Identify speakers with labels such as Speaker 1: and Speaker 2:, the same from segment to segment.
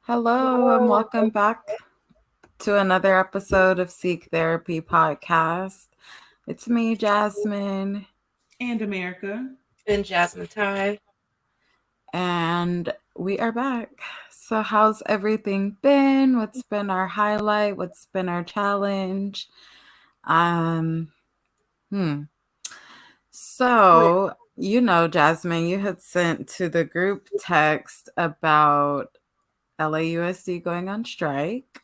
Speaker 1: Hello, and welcome back to another episode of Seek Therapy Podcast. It's me, Jasmine,
Speaker 2: And America.
Speaker 3: And Jasmine Ty.
Speaker 1: and we are back. So, how's everything been? What's been our highlight? What's been our challenge? Um, hmm. So, Jasmine, you had sent to the group text about LAUSD going on strike.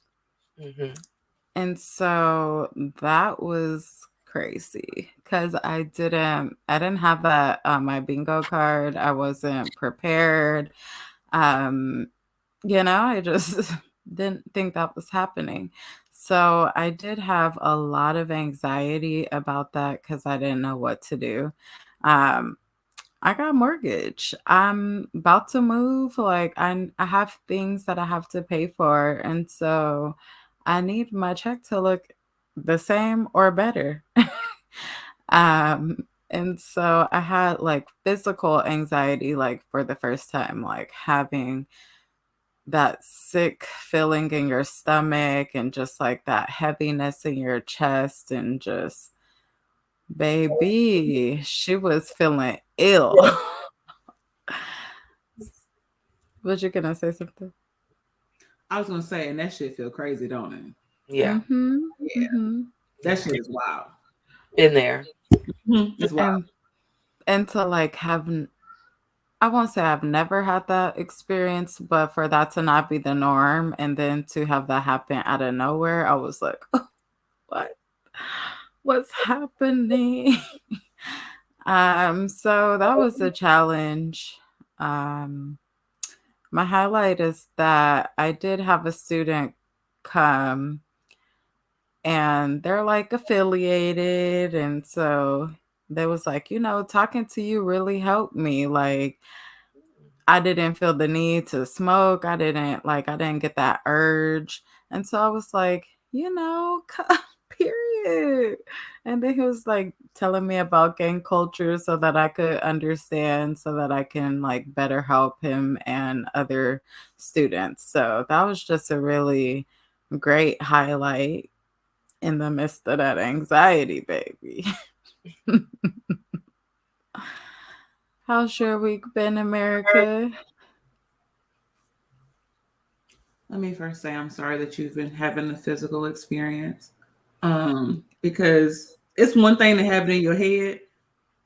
Speaker 3: Mm-hmm.
Speaker 1: And so that was crazy because I didn't have that on my bingo card. I wasn't prepared. Um, I just didn't think that was happening. So I did have a lot of anxiety about that because I didn't know what to do. Um, I got mortgage. I'm about to move. Like I have things that I have to pay for, and so I need my check to look the same or better. And so I had like physical anxiety, like for the first time, like having that sick feeling in your stomach and just like that heaviness in your chest and just baby, she was feeling ill. Was you gonna say something?
Speaker 2: I was gonna say, and that shit feel crazy, don't it?
Speaker 3: Yeah.
Speaker 1: Mhm,
Speaker 2: Yeah,
Speaker 1: mhm.
Speaker 2: that shit is wild.
Speaker 3: Been there.
Speaker 2: It's wild.
Speaker 1: And to, like, I won't say I've never had that experience, but for that to not be the norm and then to have that happen out of nowhere, I was like, "What? What's happening?" So that was a challenge. Um, my highlight is that I did have a student come and they're like affiliated, and so they was like, talking to you really helped me. Like I didn't feel the need to smoke. I didn't get that urge. And so I was like, period. And then he was like telling me about gang culture so that I could understand, so that I can like better help him and other students. So that was just a really great highlight in the midst of that anxiety, baby. How's your week been, America?
Speaker 2: Let me first say I'm sorry that you've been having a physical experience. Because it's one thing to have it in your head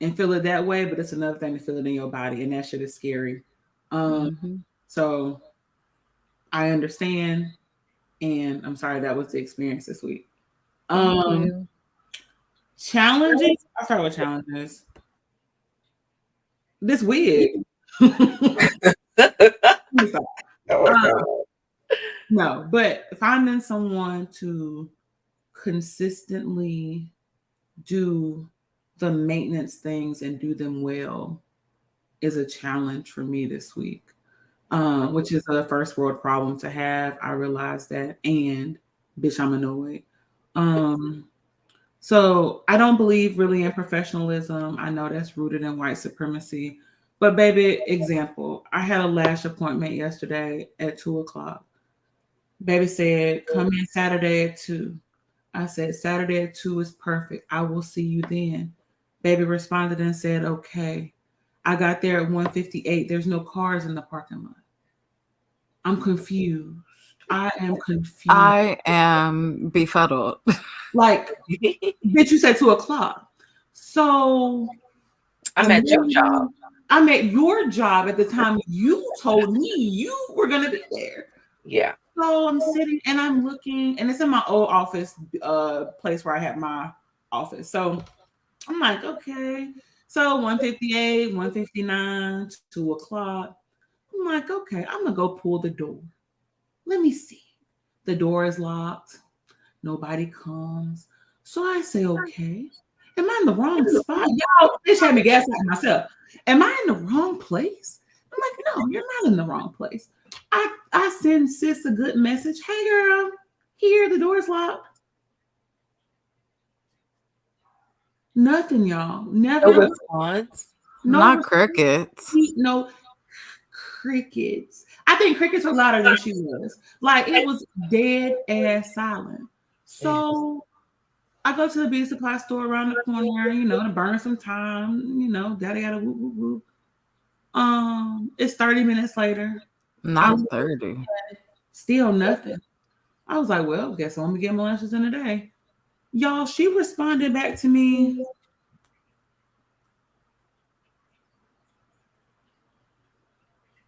Speaker 2: and feel it that way, but it's another thing to feel it in your body, and that shit is scary. Um,
Speaker 1: Hmm.
Speaker 2: so I understand, and I'm sorry that was the experience this week.
Speaker 1: Thank
Speaker 2: Um,
Speaker 1: you.
Speaker 2: Challenges. I'll start with challenges. This wig. Let me stop.
Speaker 3: Oh my God.
Speaker 2: Um, no, but finding someone to consistently do the maintenance things and do them well is a challenge for me this week, which is a first world problem to have. I realize that, and bitch, I'm annoyed. Um, so I don't believe really in professionalism. I know that's rooted in white supremacy. But baby, example, I had a lash appointment yesterday at 2 o'clock. Baby said, come in Saturday at 2. I said, Saturday at 2 is perfect. I will see you then. Baby responded and said, okay. I got there at 1:58. There's no cars in the parking lot. I'm confused. I am confused.
Speaker 1: I am befuddled.
Speaker 2: Like, bitch, you said 2 o'clock. So
Speaker 3: I'm at your job.
Speaker 2: I'm at your job at the time you told me you were gonna be there.
Speaker 3: Yeah.
Speaker 2: So I'm sitting and I'm looking, and it's in my old office place where I had my office. So I'm like, okay. So 1:58, 1:59, 2 o'clock. I'm like, okay, I'm gonna go pull the door. Let me see. The door is locked. Nobody comes. So I say, okay. Am I in the wrong spot? Y'all, bitch had me gaslighting myself. Am I in the wrong place? I'm like, no, you're not in the wrong place. I send sis a good message. Hey girl, here, the door's locked. Nothing, y'all.
Speaker 3: No
Speaker 2: Never
Speaker 3: response.
Speaker 2: no
Speaker 1: Not crickets.
Speaker 2: no crickets. I think crickets were louder than she was. Like it was dead ass silent.
Speaker 3: Yeah.
Speaker 2: So I go to the beauty supply store around the corner, to burn some time, yada yada whoop whoop whoop. It's 30 minutes later. I
Speaker 1: Not
Speaker 2: was
Speaker 1: 30.
Speaker 2: still nothing. I was like, well, guess I'm gonna get my lunches in a day. Y'all, she responded back to me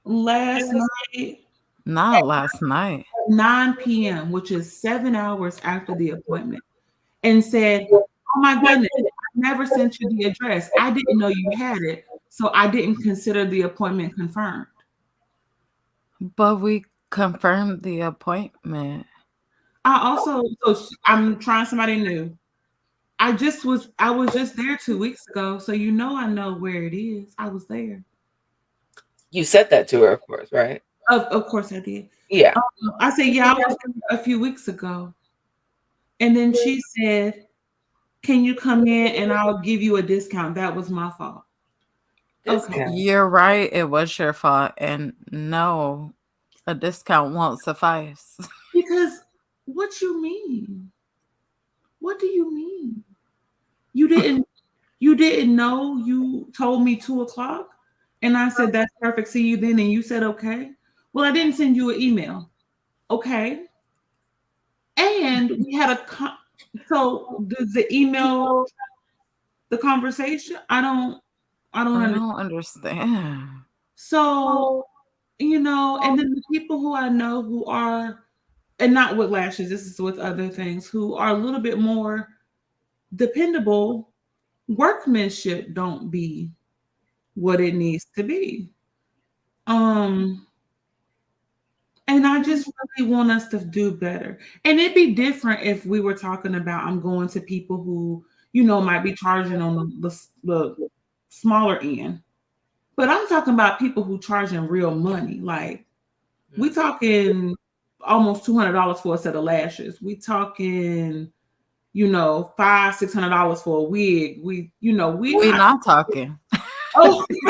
Speaker 2: last night
Speaker 1: Not last night.
Speaker 2: at 9 p.m., which is 7 hours after the appointment, and said, oh my goodness, I never sent you the address. I didn't know you had it, so I didn't consider the appointment confirmed.
Speaker 1: But we confirmed the appointment.
Speaker 2: I'm trying somebody new. I was just there 2 weeks ago, so I know where it is. I was there.
Speaker 3: You said that to her, of course, right?
Speaker 2: Of course I did.
Speaker 3: Yeah.
Speaker 2: I said, yeah, I was there a few weeks ago. And then she said, can you come in and I'll give you a discount? That was my fault. Okay.
Speaker 3: Discount.
Speaker 1: You're right. It was your fault. And no, a discount won't suffice.
Speaker 2: Because what you mean? What do you mean? You didn't know you told me 2 o'clock? And I said, that's perfect. See you then. And you said, okay. Well, I didn't send you an email. Okay. And we had so does the email the conversation? I don't
Speaker 1: I
Speaker 2: understand.
Speaker 1: don't understand.
Speaker 2: So, and then the people who I know who are, and not with lashes, this is with other things, who are a little bit more dependable, workmanship don't be what it needs to be. Um, and I just really want us to do better. And it'd be different if we were talking about I'm going to people who, might be charging on the smaller end. But I'm talking about people who charging real money. Like we talking almost $200 for a set of lashes. We talking, $500-$600 for a wig. We
Speaker 1: We
Speaker 2: not.
Speaker 1: not talking.
Speaker 2: Oh, we,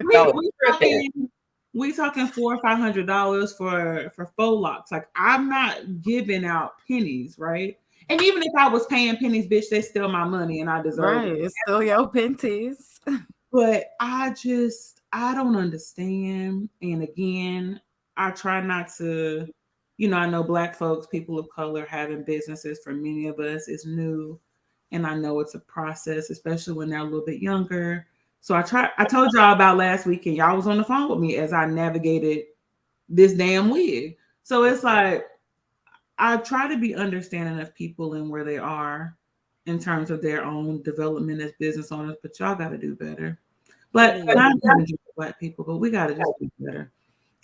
Speaker 3: No,
Speaker 2: we
Speaker 3: tripping.
Speaker 2: talking $400-$500 for faux locks. Like I'm not giving out pennies, right? And even if I was paying pennies, bitch, that's still my money, and I deserve
Speaker 1: Right.
Speaker 2: it.
Speaker 1: It's still your penties.
Speaker 2: But I don't understand. And again, I try not to, I know Black folks, people of color having businesses for many of us is new. And I know it's a process, especially when they're a little bit younger. So I told y'all about last week, and y'all was on the phone with me as I navigated this damn wig. So it's like I try to be understanding of people and where they are in terms of their own development as business owners, but y'all got to do better. But not even just Black people, but we got to just do better.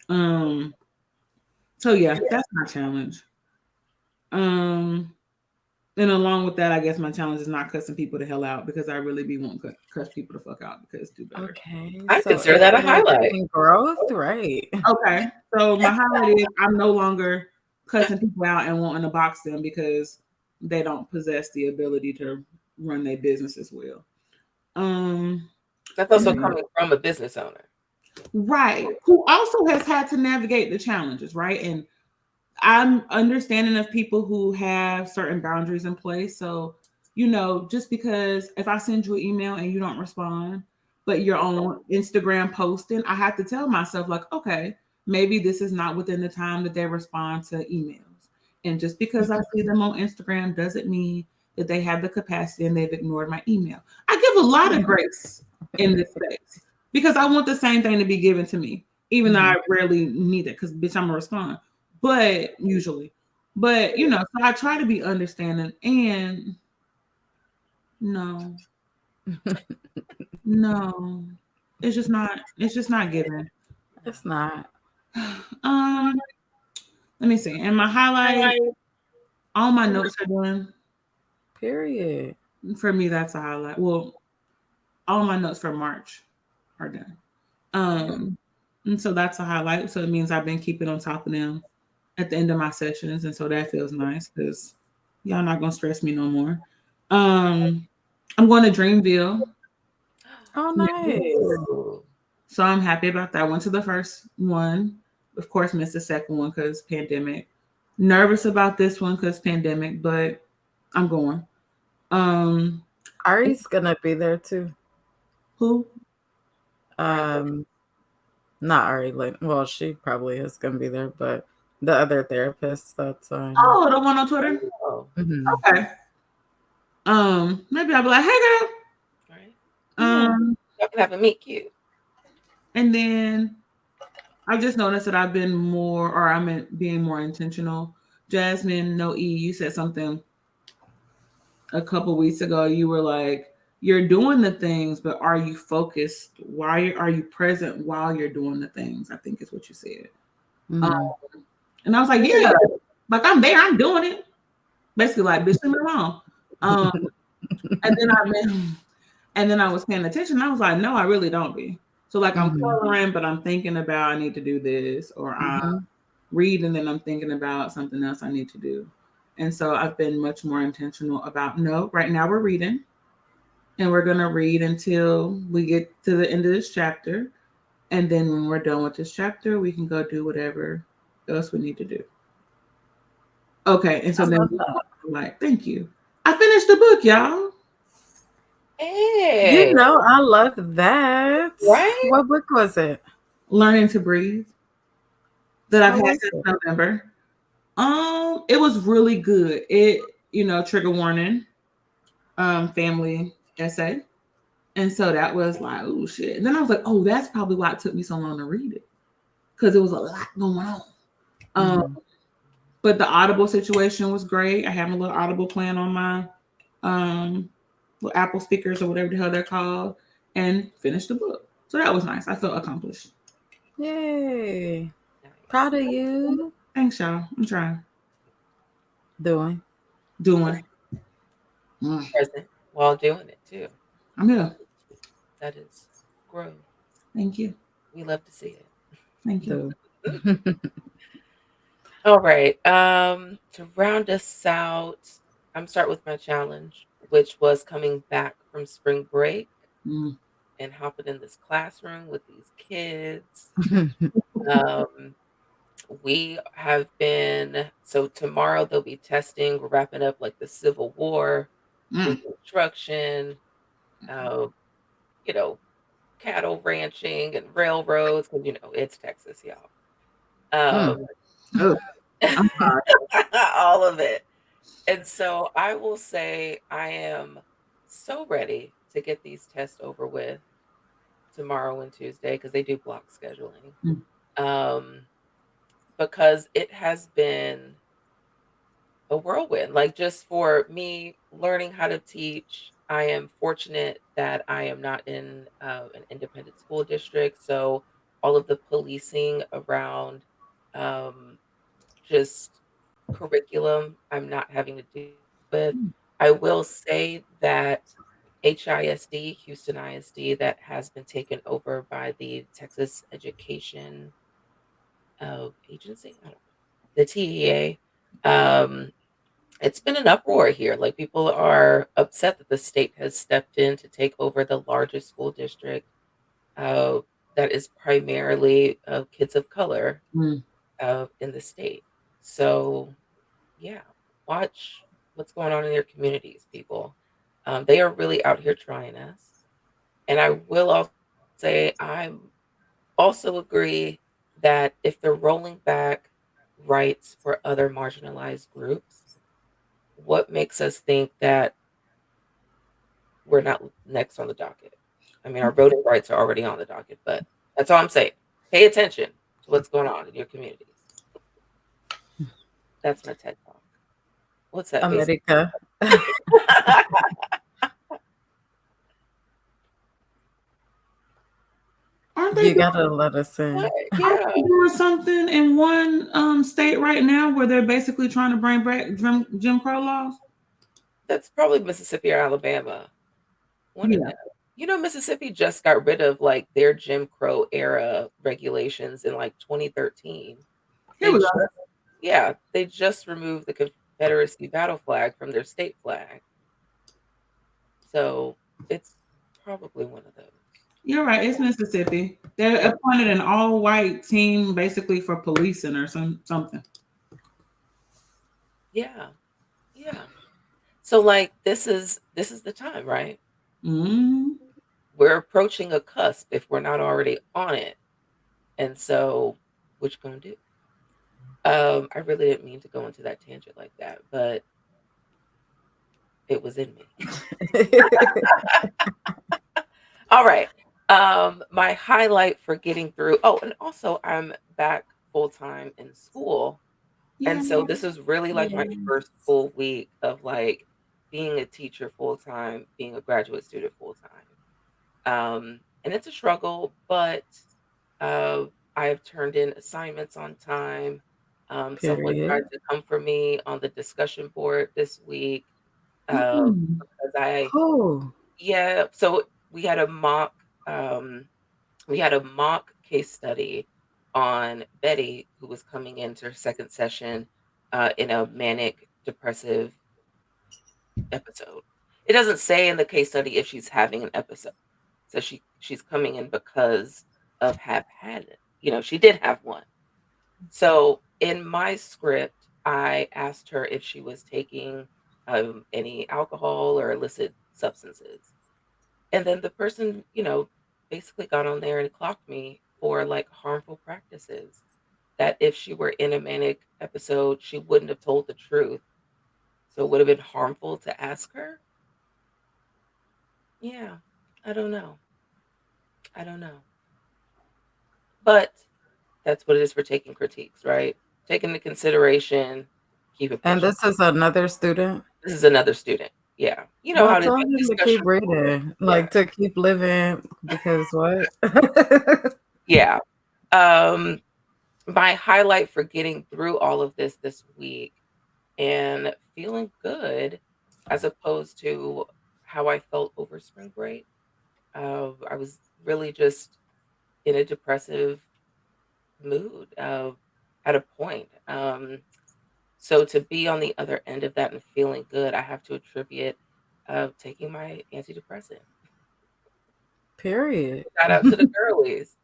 Speaker 2: Um. So yeah, that's my challenge. Um. And along with that, I guess my challenge is not cussing people the hell out because I really be wanting to cuss people the fuck out because do better.
Speaker 1: Okay.
Speaker 3: I
Speaker 1: So
Speaker 3: consider that a
Speaker 1: you're
Speaker 3: highlight.
Speaker 1: getting growth, right?
Speaker 2: Okay. So my highlight is I'm no longer cussing people out and wanting to box them because they don't possess the ability to run their business as well. Um.
Speaker 3: That's also coming from a business owner.
Speaker 2: Right. Who also has had to navigate the challenges, right? And I'm understanding of people who have certain boundaries in place. So, just because if I send you an email and you don't respond, but you're on Instagram posting, I have to tell myself, like, okay, maybe this is not within the time that they respond to emails. And just because I see them on Instagram doesn't mean that they have the capacity and they've ignored my email. I give a lot of grace in this space because I want the same thing to be given to me, even though I rarely need it because, bitch, I'm going to respond but usually, so I try to be understanding and no, no, it's just not given.
Speaker 1: It's not.
Speaker 2: Um, let me see. And my highlight, all my notes are done.
Speaker 1: Period.
Speaker 2: For me, that's a highlight. Well, all my notes for March are done. And so that's a highlight. So it means I've been keeping on top of them at the end of my sessions, and so that feels nice because y'all not gonna stress me no more. I'm going to Dreamville.
Speaker 1: Oh, nice.
Speaker 3: Ooh.
Speaker 2: So I'm happy about that. I went to the first one. Of course, missed the second one because pandemic. Nervous about this one because pandemic, but I'm going. Um,
Speaker 1: Ari's gonna be there too.
Speaker 2: who?
Speaker 3: Right.
Speaker 1: Um, Not Ari Lynn. Well, she probably is gonna be there, but the other therapist that's on.
Speaker 2: Oh, the one on Twitter.
Speaker 3: Oh,
Speaker 1: Mhm.
Speaker 2: Okay. Maybe I'll be like, hey girl.
Speaker 3: right. Yeah.
Speaker 2: Um,
Speaker 3: Y'all can have a meet cute.
Speaker 2: and then I've just noticed that I've been more, or I'm being more intentional. Jasmine, no E, you said something a couple weeks ago. You were like, you're doing the things, but are you focused? Why are you present while you're doing the things? I think is what you said. Um,
Speaker 1: Mhm.
Speaker 2: and I was like, yeah, like I'm there, I'm doing it. Basically, like, bitch, leave me alone. Um, and then I was paying attention. I was like, no, I really don't be. So like I'm
Speaker 1: Mhm.
Speaker 2: coloring, but I'm thinking about I need to do this, or I
Speaker 1: Mhm.
Speaker 2: read and then I'm thinking about something else I need to do. And so I've been much more intentional about no, right now we're reading and we're gonna read until we get to the end of this chapter. And then when we're done with this chapter, we can go do whatever else we need to do. Okay, and
Speaker 1: I
Speaker 2: so then
Speaker 1: love that.
Speaker 2: like, thank you. I finished the book, y'all.
Speaker 1: You
Speaker 3: Hey,
Speaker 1: know, I love that.
Speaker 3: right?
Speaker 1: What book was it?
Speaker 2: Learning to breathe that I've
Speaker 1: How
Speaker 2: had
Speaker 1: was
Speaker 2: since
Speaker 1: it?
Speaker 2: November. It was really good. Trigger warning, family essay. And so that was like, oh shit. And then I was like, oh, that's probably why it took me so long to read it. Because it was a lot going on. Um,
Speaker 1: Mhm.
Speaker 2: but the Audible situation was great. I have a little Audible plan on my um little Apple speakers or whatever the hell they're called, and finished the book. So that was nice. I felt accomplished.
Speaker 1: Yay.
Speaker 3: Nice.
Speaker 1: Proud of you.
Speaker 2: Thanks, y'all. I'm trying.
Speaker 1: Doing.
Speaker 2: Doing. Mm.
Speaker 3: Present while doing it too.
Speaker 2: I'm here.
Speaker 3: That is growth.
Speaker 2: Thank you.
Speaker 3: We love to see it.
Speaker 2: Thank you.
Speaker 1: Do.
Speaker 3: All right. To round us out, I'm start with my challenge, which was coming back from spring break
Speaker 2: Mm.
Speaker 3: and hopping in this classroom with these kids. Um, we have been so tomorrow they'll be testing. We're wrapping up like the Civil War,
Speaker 2: Mm.
Speaker 3: Reconstruction, uh, you know, cattle ranching and railroads, because it's Texas, y'all.
Speaker 2: Mm.
Speaker 3: Um,
Speaker 2: Oh, I'm sorry.
Speaker 3: all of it. And so I will say I am so ready to get these tests over with tomorrow and Tuesday because they do block scheduling.
Speaker 2: Mm.
Speaker 3: Um, because it has been a whirlwind. Like just for me learning how to teach, I am fortunate that I am not in an independent school district. So all of the policing around um, just curriculum, I'm not having to deal with. I will say that HISD, Houston ISD, that has been taken over by the Texas Education Agency, I don't know, the TEA. Um, it's been an uproar here. Like people are upset that the state has stepped in to take over the largest school district uh, that is primarily kids of color
Speaker 2: Mm.
Speaker 3: in the state. So, yeah, watch what's going on in your communities, people. They are really out here trying us. And I will also say, I also agree that if they're rolling back rights for other marginalized groups, what makes us think that we're not next on the docket? I mean, our voting rights are already on the docket, but that's all I'm saying. Pay attention to what's going on in your communities. That's my TED talk. What's that, basic?
Speaker 1: America.
Speaker 2: Aren't they
Speaker 1: You
Speaker 2: doing,
Speaker 1: gotta let us
Speaker 3: What?
Speaker 1: in.
Speaker 2: aren't
Speaker 3: Yeah,
Speaker 2: they doing something in one state right now where they're basically trying to bring back Jim Crow laws?
Speaker 3: that's probably Mississippi or Alabama. One of
Speaker 2: Yeah.
Speaker 3: them. Mississippi just got rid of like their Jim Crow era regulations in like 2013.
Speaker 2: Here
Speaker 3: They
Speaker 2: we
Speaker 3: just,
Speaker 2: go.
Speaker 3: yeah, they just removed the Confederacy battle flag from their state flag. So it's probably one of those.
Speaker 2: You're right. It's Mississippi. They
Speaker 3: Yeah.
Speaker 2: appointed an all-white team basically for policing or something.
Speaker 3: Yeah. Yeah. So like this is the time, right?
Speaker 2: Mm.
Speaker 3: We're approaching a cusp if we're not already on it. And so what you gonna do? I really didn't mean to go into that tangent like that, but it was in me. All right. My highlight for getting through. Oh, and also I'm back full time in school.
Speaker 2: Yeah.
Speaker 3: And so this is really like my first
Speaker 1: Yes.
Speaker 3: full week of like being a teacher full time, being a graduate student full time. And it's a struggle, but uh, I have turned in assignments on time. Someone tried
Speaker 1: Period.
Speaker 3: to come for me on the discussion board this week
Speaker 2: Mm.
Speaker 3: because I,
Speaker 1: Oh,
Speaker 3: yeah. So um, we had a mock case study on Betty, who was coming into her second session in a manic depressive episode. It doesn't say in the case study if she's having an episode. So she's coming in because of have had it. She did have one. So in my script, I asked her if she was taking any alcohol or illicit substances. And then the person, basically got on there and clocked me for like harmful practices. That if she were in a manic episode, she wouldn't have told the truth. So it would have been harmful to ask her. Yeah, I don't know. I don't know. But that's what it is for taking critiques, right? Take into consideration, keep it
Speaker 1: and
Speaker 3: pushing.
Speaker 1: this is another student.
Speaker 3: This is another student. Yeah. You know
Speaker 1: Well,
Speaker 3: how it is
Speaker 1: tell
Speaker 3: like
Speaker 1: him to keep
Speaker 3: discussion board.
Speaker 1: reading,
Speaker 3: Yeah.
Speaker 1: like to keep living, because what?
Speaker 3: Yeah. Um, my highlight for getting through all of this week and feeling good as opposed to how I felt over spring break. I was really just in a depressive mood at a point. So to be on the other end of that and feeling good, I have to attribute taking my antidepressant.
Speaker 1: Period.
Speaker 3: Shout out to the girlies.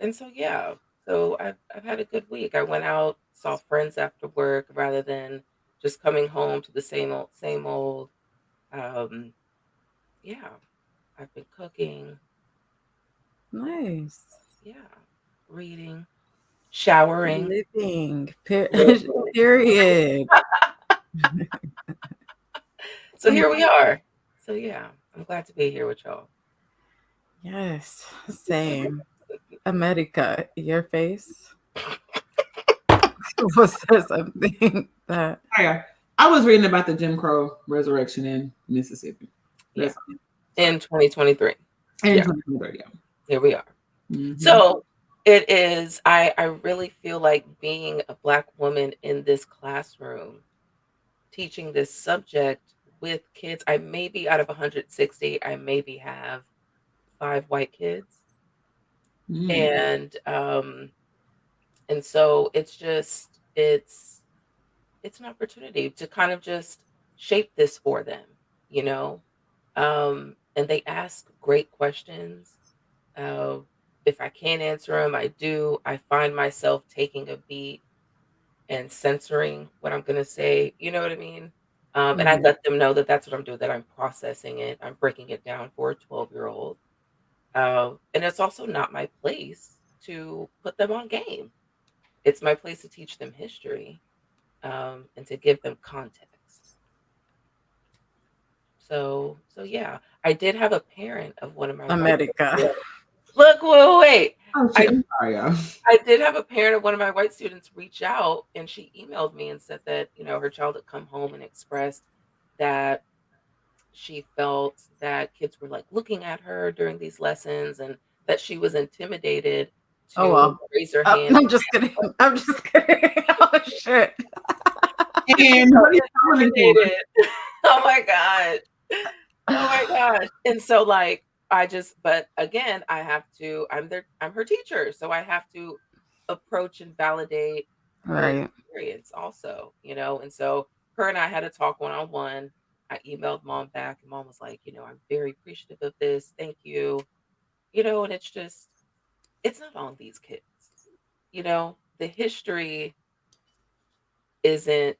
Speaker 3: And so yeah, so I've had a good week. I went out, saw friends after work rather than just coming home to the same old, same old. Um, yeah, I've been cooking,
Speaker 1: Nice.
Speaker 3: yeah, reading, showering.
Speaker 1: Living.
Speaker 3: Living.
Speaker 1: Period.
Speaker 3: So here we are. So yeah, I'm glad to be here with y'all.
Speaker 1: Yes, same. America, your face. Was there something that
Speaker 2: Oh, yeah. I was reading about the Jim Crow resurrection in Mississippi.
Speaker 3: Yeah,
Speaker 2: That's sorry.
Speaker 3: in 2023.
Speaker 2: In
Speaker 3: Yeah,
Speaker 2: 2030, yeah.
Speaker 3: here we are.
Speaker 2: Mm-hmm.
Speaker 3: So it is, I really feel like being a Black woman in this classroom, teaching this subject with kids, I maybe out of 160, I maybe have 5 white kids.
Speaker 2: Mm.
Speaker 3: And so it's an opportunity to kind of just shape this for them, you know? And they ask great questions. Uh, if I can't answer them, I do. I find myself taking a beat and censoring what I'm going to say. You know what I mean? And I
Speaker 1: Mhm.
Speaker 3: let them know that that's what I'm doing, that I'm processing it. I'm breaking it down for a 12-year-old. And it's also not my place to put them on game. It's my place to teach them history and to give them context. So yeah, I did have a parent of one of my white
Speaker 1: America?
Speaker 3: students. Look, wait.
Speaker 2: Oh shit!
Speaker 3: I
Speaker 2: I'm sorry, y'all.
Speaker 3: I did have a parent of one of my white students reach out, and she emailed me and said that her child had come home and expressed that she felt that kids were like looking at her during these lessons, and that she was intimidated
Speaker 1: Oh
Speaker 3: to
Speaker 1: well.
Speaker 3: raise her hand.
Speaker 1: I'm just kidding. I'm just kidding. Oh shit.
Speaker 2: And
Speaker 3: So
Speaker 2: what are you calling for?
Speaker 3: intimidated. Oh my god. Oh my gosh. And so like but again, I'm her teacher, so I have to approach and validate her
Speaker 1: Right.
Speaker 3: experience also. And so her and I had a talk one-on-one. I emailed mom back and mom was like, I'm very appreciative of this. Thank you. And it's not on these kids. The history isn't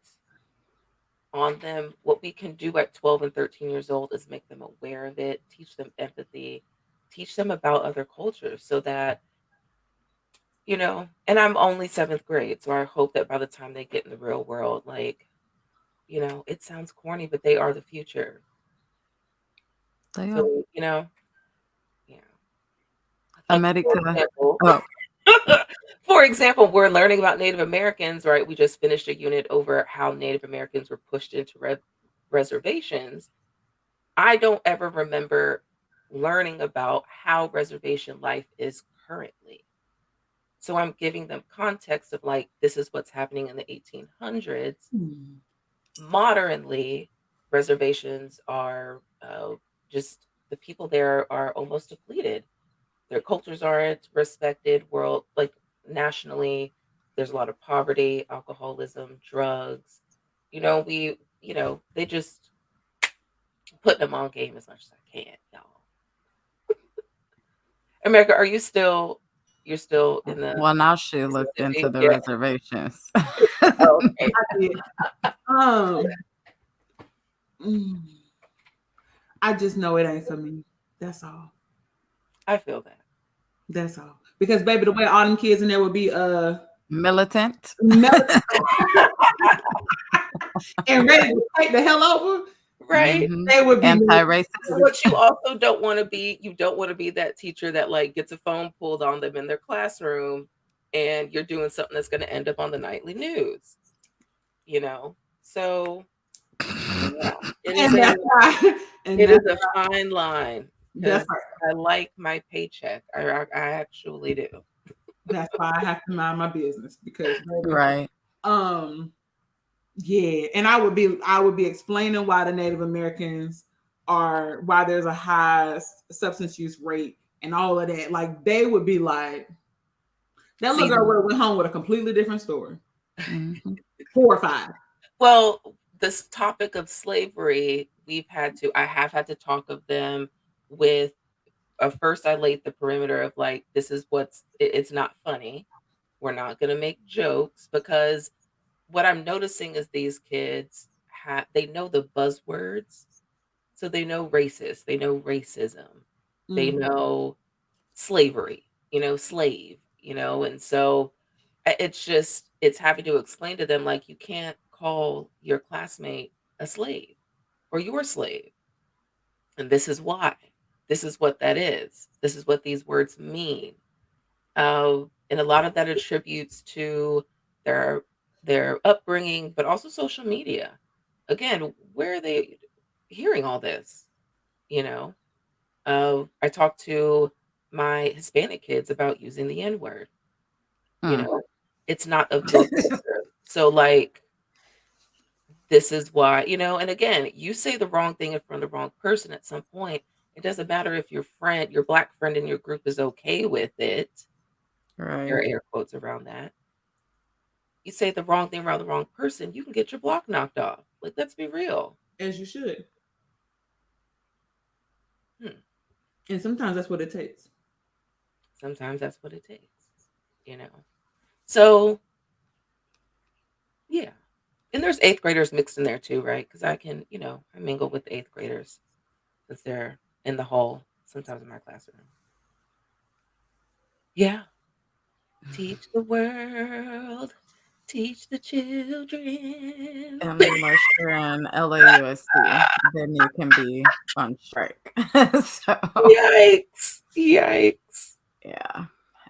Speaker 3: on them. What we can do at 12 and 13 years old is make them aware of it, teach them empathy, teach them about other cultures so that, and I'm only seventh grade. So I hope that by the time they get in the real world, like, it sounds corny, but they are the future.
Speaker 1: They are.
Speaker 3: So, yeah. Like, for
Speaker 1: America.
Speaker 3: example,
Speaker 1: Oh,
Speaker 3: for example, we're learning about Native Americans, right? We just finished a unit over how Native Americans were pushed into reservations. I don't ever remember learning about how reservation life is currently. So I'm giving them context of like, this is what's happening in the 1800s.
Speaker 2: Hmm.
Speaker 3: Modernly, reservations are just the people there are almost depleted. Their cultures aren't respected world like nationally. There's a lot of poverty, alcoholism, drugs. They just put them on game as much as I can, y'all. America, you're still in the
Speaker 1: well, now she looked into
Speaker 3: Mississippi?
Speaker 1: the
Speaker 3: Yeah.
Speaker 1: reservations.
Speaker 3: Oh, okay.
Speaker 2: I did. Um, mm, I just know it ain't for me. That's all.
Speaker 3: I feel that.
Speaker 2: That's all. Because baby, the way all them kids in there would be
Speaker 1: Militant.
Speaker 2: melted and ready to take the hell over,
Speaker 3: Right?
Speaker 1: Hmm.
Speaker 2: they would be
Speaker 1: Anti-racist.
Speaker 3: But you also don't want to be that teacher that like gets a phone pulled on them in their classroom and you're doing something that's going to end up on the nightly news, you know? So, yeah, it is
Speaker 2: and
Speaker 3: a
Speaker 2: that's why and
Speaker 3: it is
Speaker 2: that's
Speaker 3: a fine line
Speaker 2: that's
Speaker 3: because
Speaker 2: why
Speaker 3: I like my paycheck. I actually do.
Speaker 2: that's why I have to mind my business because baby,
Speaker 1: Right.
Speaker 2: um yeah, and I would be explaining why the Native Americans are why there's a high substance use rate and all of that. Like they would be like that little
Speaker 3: See,
Speaker 2: girl would have went home with a completely different story.
Speaker 1: Hmm.
Speaker 2: 4 or 5.
Speaker 3: well, this topic of slavery, I have had to talk of them with first I laid the perimeter of like, this is it's not funny. We're not going to make jokes because what I'm noticing is these kids they know the buzzwords. So they know racist, they know racism, they
Speaker 2: Mm.
Speaker 3: know slavery, slave, and so it's having to explain to them like you can't call your classmate a slave or your slave. And this is why. This is what that is. This is what these words mean. And a lot of that attributes to their their upbringing, but also social media. Again, where are they hearing all this? You know, I talked to my Hispanic kids about using the N word. You
Speaker 1: Mm.
Speaker 3: know, it's not of their culture. So, like, this is why, and again, you say the wrong thing in front of the wrong person at some point. It doesn't matter if your black friend in your group is okay with it. There
Speaker 1: Right.
Speaker 3: are air quotes around that. You say the wrong thing around the wrong person, you can get your block knocked off. Like, let's be real.
Speaker 2: As you should.
Speaker 3: Hmm.
Speaker 2: And sometimes that's what it takes.
Speaker 3: Sometimes that's what it takes, you know. So, yeah. And there's eighth graders mixed in there too, right? Because I mingle with the eighth graders since they're in the hall sometimes in my classroom. Yeah. Teach the world, teach the children.
Speaker 1: Unless you're in LAUSD, then you can be on strike. So,
Speaker 3: Yikes. Yikes.
Speaker 1: yeah.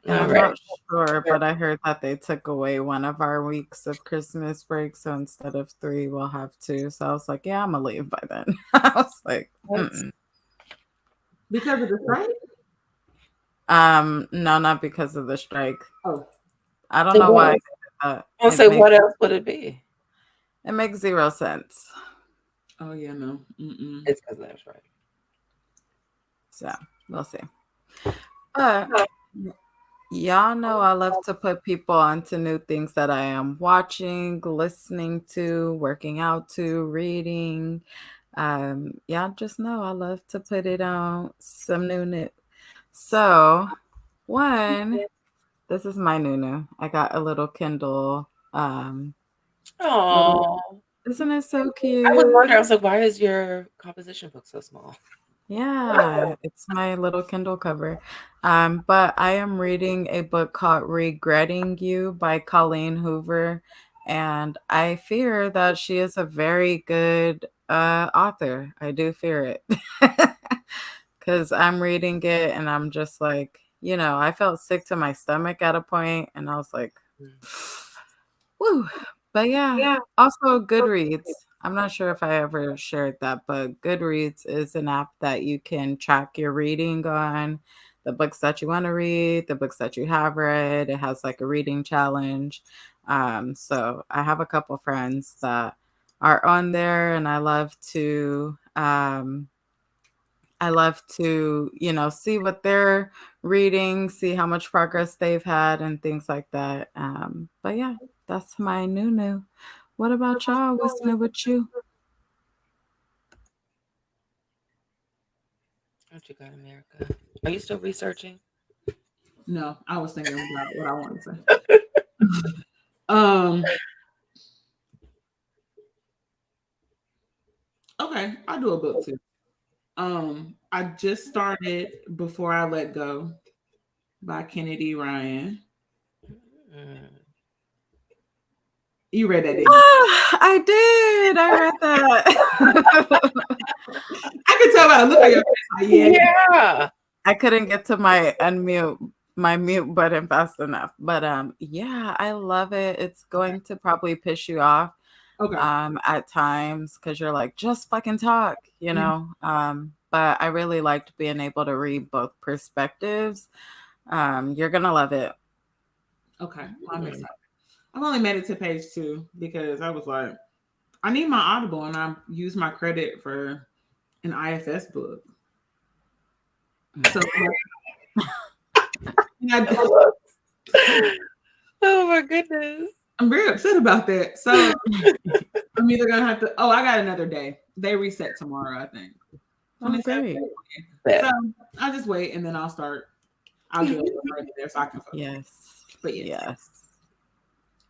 Speaker 1: And
Speaker 3: All
Speaker 1: I'm
Speaker 3: right.
Speaker 1: not sure, but I heard that they took away one of our weeks of Christmas break. So instead of 3, we'll have 2. So I was like, yeah, I'm going to leave by then. I was like,
Speaker 3: That's
Speaker 1: mm-mm.
Speaker 2: Because of the strike?
Speaker 1: No, not because of the strike.
Speaker 2: Oh.
Speaker 1: I don't
Speaker 3: so
Speaker 1: know
Speaker 3: what
Speaker 1: why.
Speaker 3: else? I'll
Speaker 1: It
Speaker 3: say
Speaker 1: makes
Speaker 3: what else would it be?
Speaker 1: it makes 0 sense.
Speaker 2: Oh yeah, no. Mm-mm.
Speaker 3: It's because that's right.
Speaker 1: So we'll see. But y'all know I love to put people onto new things that I am watching, listening to, working out to, y'all just know I love to put it on some new. So, one, this is my Nunu. I got a little Kindle. Little,
Speaker 3: Oh,
Speaker 1: isn't it so
Speaker 3: I was
Speaker 1: cute?
Speaker 3: wondering. I was like, why is your composition book so small?
Speaker 1: Yeah, it's my little Kindle cover. But I am reading a book called Regretting You by Colleen Hoover, and I fear that she is a very good author. I do fear it. Because I'm reading it and I'm just like, I felt sick to my stomach at a point, and I was like,
Speaker 3: Mm.
Speaker 1: woo. But yeah, also Goodreads. I'm not sure if I ever shared that, but Goodreads is an app that you can track your reading on, the books that you want to read, the books that you have read. It has like a reading challenge. So I have a couple friends that are on there, and I love to see what they're reading, see how much progress they've had and things like that. But yeah, that's my new. What about y'all? What's new with you?
Speaker 3: What you got, America? Are you still researching?
Speaker 2: No, I was thinking about what I wanted to say. um, okay, I'll do a book too. I just started Before I Let Go by Kennedy Ryan.
Speaker 3: Mm.
Speaker 2: You read that, didn't you?
Speaker 1: Ah, I did. I read that.
Speaker 2: I can tell by the look on your face. Like, yeah.
Speaker 3: Yeah.
Speaker 1: I couldn't get to my mute button fast enough. But yeah, I love it. It's going to probably piss you off
Speaker 2: Okay.
Speaker 1: at times because you're like, just fucking talk,
Speaker 2: Mhm.
Speaker 1: but I really liked being able to read both perspectives. You're gonna love it.
Speaker 2: Okay. Well, I'm
Speaker 3: Mm.
Speaker 2: excited. I've only made it to page 2 because I was like, I need my Audible, and I used my credit for an IFS book. So I,
Speaker 3: Oh my goodness.
Speaker 2: I'm very upset about that. So I'm either gonna have to. Oh, I got another day. They reset tomorrow, I think.
Speaker 1: Oh
Speaker 2: 27th.
Speaker 1: great.
Speaker 2: So I'll just wait, and then I'll start. I'll get a little further there so I can focus.
Speaker 1: Yes.
Speaker 2: But yes,
Speaker 1: Yes.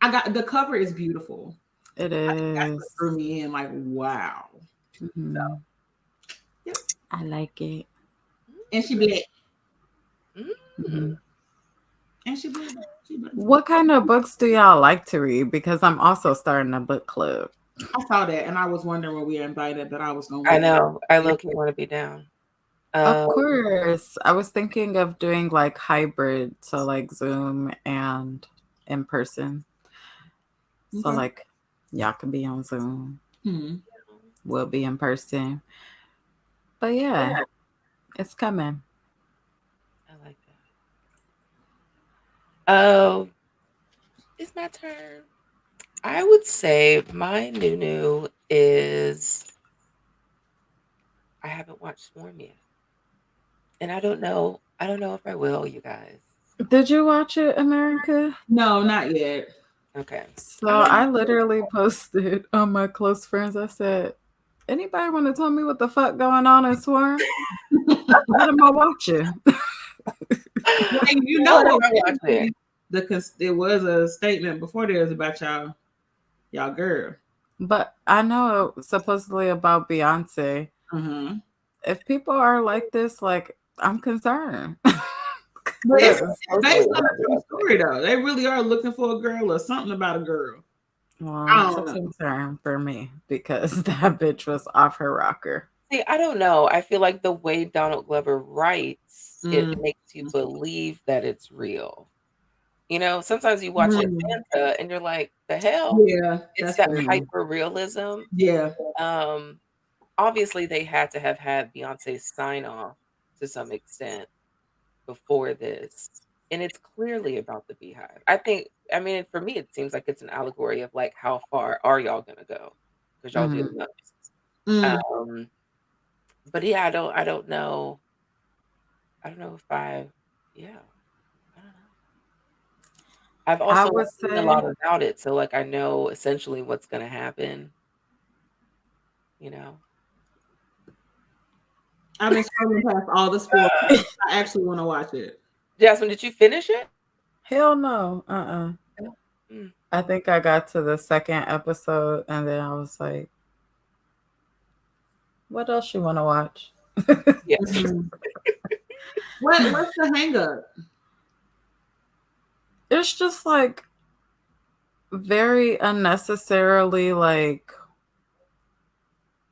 Speaker 2: I got the cover is beautiful.
Speaker 1: It
Speaker 2: I think that's what
Speaker 1: is.
Speaker 2: threw me in. Like, wow. So
Speaker 1: Mhm.
Speaker 2: yep.
Speaker 1: I like it.
Speaker 2: And she black.
Speaker 3: Mm.
Speaker 1: Mhm.
Speaker 2: And she black. She black.
Speaker 1: What kind of books do y'all like to read? Because I'm also starting a book club.
Speaker 2: I saw that, and I was wondering when we were invited that I was gonna
Speaker 3: I
Speaker 2: wait.
Speaker 3: know. I low key want to be down.
Speaker 1: Of
Speaker 3: Um,
Speaker 1: course. I was thinking of doing like hybrid, so like Zoom and in person. So
Speaker 2: Okay.
Speaker 1: like y'all can be on Zoom,
Speaker 2: Hmm.
Speaker 1: we'll be in person. But yeah, it's coming.
Speaker 3: I like that. Oh, it's my turn. I would say my new is I haven't watched Swarm yet, and I don't know. I don't know if I will, you guys.
Speaker 1: Did you watch it, America?
Speaker 2: No, not yet.
Speaker 3: Okay.
Speaker 1: So
Speaker 3: I
Speaker 1: I literally posted on my close friends. I said, anybody want to tell me what the fuck going on in Swarm? What am I watching?
Speaker 2: Well, you
Speaker 3: what
Speaker 2: know
Speaker 3: am
Speaker 2: what?
Speaker 3: I watching?
Speaker 2: There was a statement before there was about y'all girl.
Speaker 1: But I know supposedly about Beyonce.
Speaker 2: Uh-huh.
Speaker 1: If people are like this, like I'm concerned.
Speaker 2: But it's
Speaker 1: 'Cause-
Speaker 3: Supposedly
Speaker 2: based on
Speaker 3: about
Speaker 2: a true story though. They really are looking for a girl or something about a girl.
Speaker 1: well,
Speaker 2: I
Speaker 1: it's a
Speaker 2: don't know.
Speaker 1: concern for me because that bitch was off her rocker.
Speaker 3: See, I don't know. I feel like the way Donald Glover writes, it
Speaker 2: Mm.
Speaker 3: makes you believe that it's real. Sometimes you watch
Speaker 2: Mm.
Speaker 3: Atlanta and you're like, "The hell?"
Speaker 2: Yeah,
Speaker 3: It's
Speaker 2: that's
Speaker 3: that
Speaker 2: fair.
Speaker 1: Mm.
Speaker 3: hyper realism.
Speaker 2: Yeah.
Speaker 3: Um, Obviously, they had to have had Beyonce's sign off to some extent before this, and it's clearly about the Beehive. I mean, for me, it seems like it's an allegory of like, how far are y'all gonna go? Because y'all do
Speaker 1: Mhm.
Speaker 3: the most.
Speaker 2: Mm.
Speaker 3: Um, but yeah, I don't know. I don't know if yeah, I don't know. I've
Speaker 1: I
Speaker 3: also
Speaker 1: would
Speaker 3: seen a lot
Speaker 1: say,
Speaker 3: about it, so like I know essentially what's gonna happen. You know.
Speaker 2: I've been scrolling past all the spoilers. I actually want to watch it.
Speaker 3: Jasmine, did you finish it?
Speaker 1: Hell no.
Speaker 3: Mm,
Speaker 1: I think I got to the second episode and then I was like, what else you want to watch?
Speaker 3: yes.
Speaker 2: Mhm. What's the hang up?
Speaker 1: It's just like very unnecessarily like,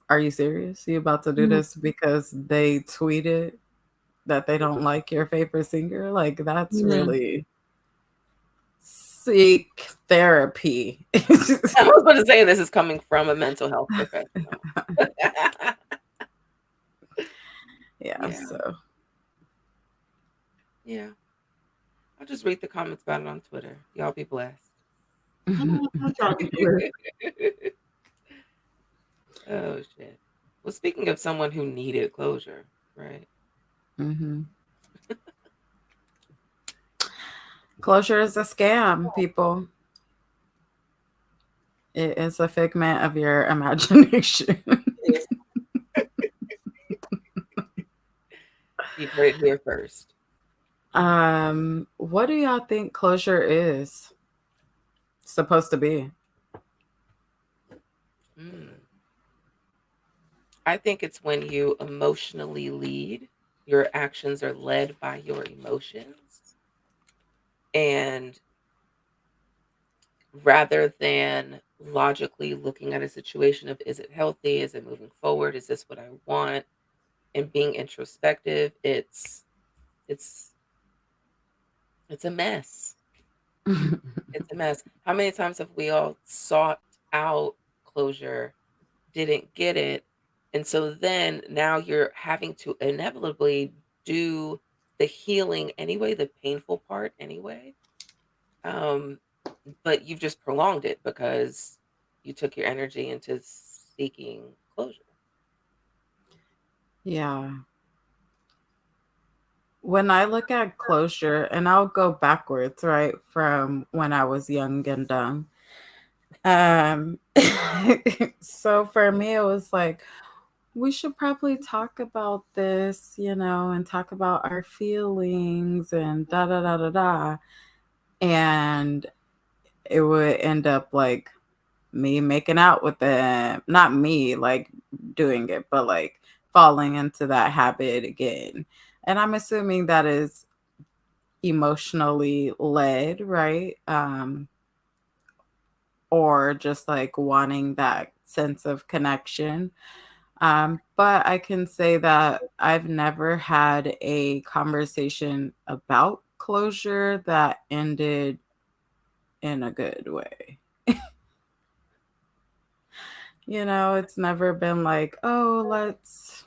Speaker 1: are you serious? You about to do
Speaker 2: Mhm.
Speaker 1: this because they tweeted that they don't like your favorite singer? Like that's
Speaker 2: Mhm.
Speaker 1: really seek therapy.
Speaker 3: I was going to say this is coming from a mental health professional.
Speaker 1: Yeah,
Speaker 3: Yeah,
Speaker 1: so
Speaker 3: yeah. I'll just read the comments about it on Twitter. Y'all be blessed.
Speaker 2: I'm talking to her.
Speaker 3: Oh shit. Well, speaking of someone who needed closure, right?
Speaker 1: hmm closure is a scam, people. It is a figment of your imagination.
Speaker 2: Yes.
Speaker 3: You've heard it here first.
Speaker 1: What do y'all think closure is supposed to be?
Speaker 3: Mm. I think it's when you emotionally lead. Your actions are led by your emotions. And rather than logically looking at a situation of, is it healthy? Is it moving forward? Is this what I want? And being introspective, it's it's a mess. It's a mess. How many times have we all sought out closure, didn't get it, and so then now you're having to inevitably do the healing anyway, the painful part anyway. Um, but you've just prolonged it because you took your energy into seeking closure.
Speaker 1: Yeah. When I look at closure, and I'll go backwards, right, from when I was young and dumb. Um, so for me, it was like, we should probably talk about this, and talk about our feelings and da da da da da. And it would end up like me making out with them. Not me like doing it, but like falling into that habit again. And I'm assuming that is emotionally led, right? Or just like wanting that sense of connection. But I can say that I've never had a conversation about closure that ended in a good way. It's never been like, oh, let's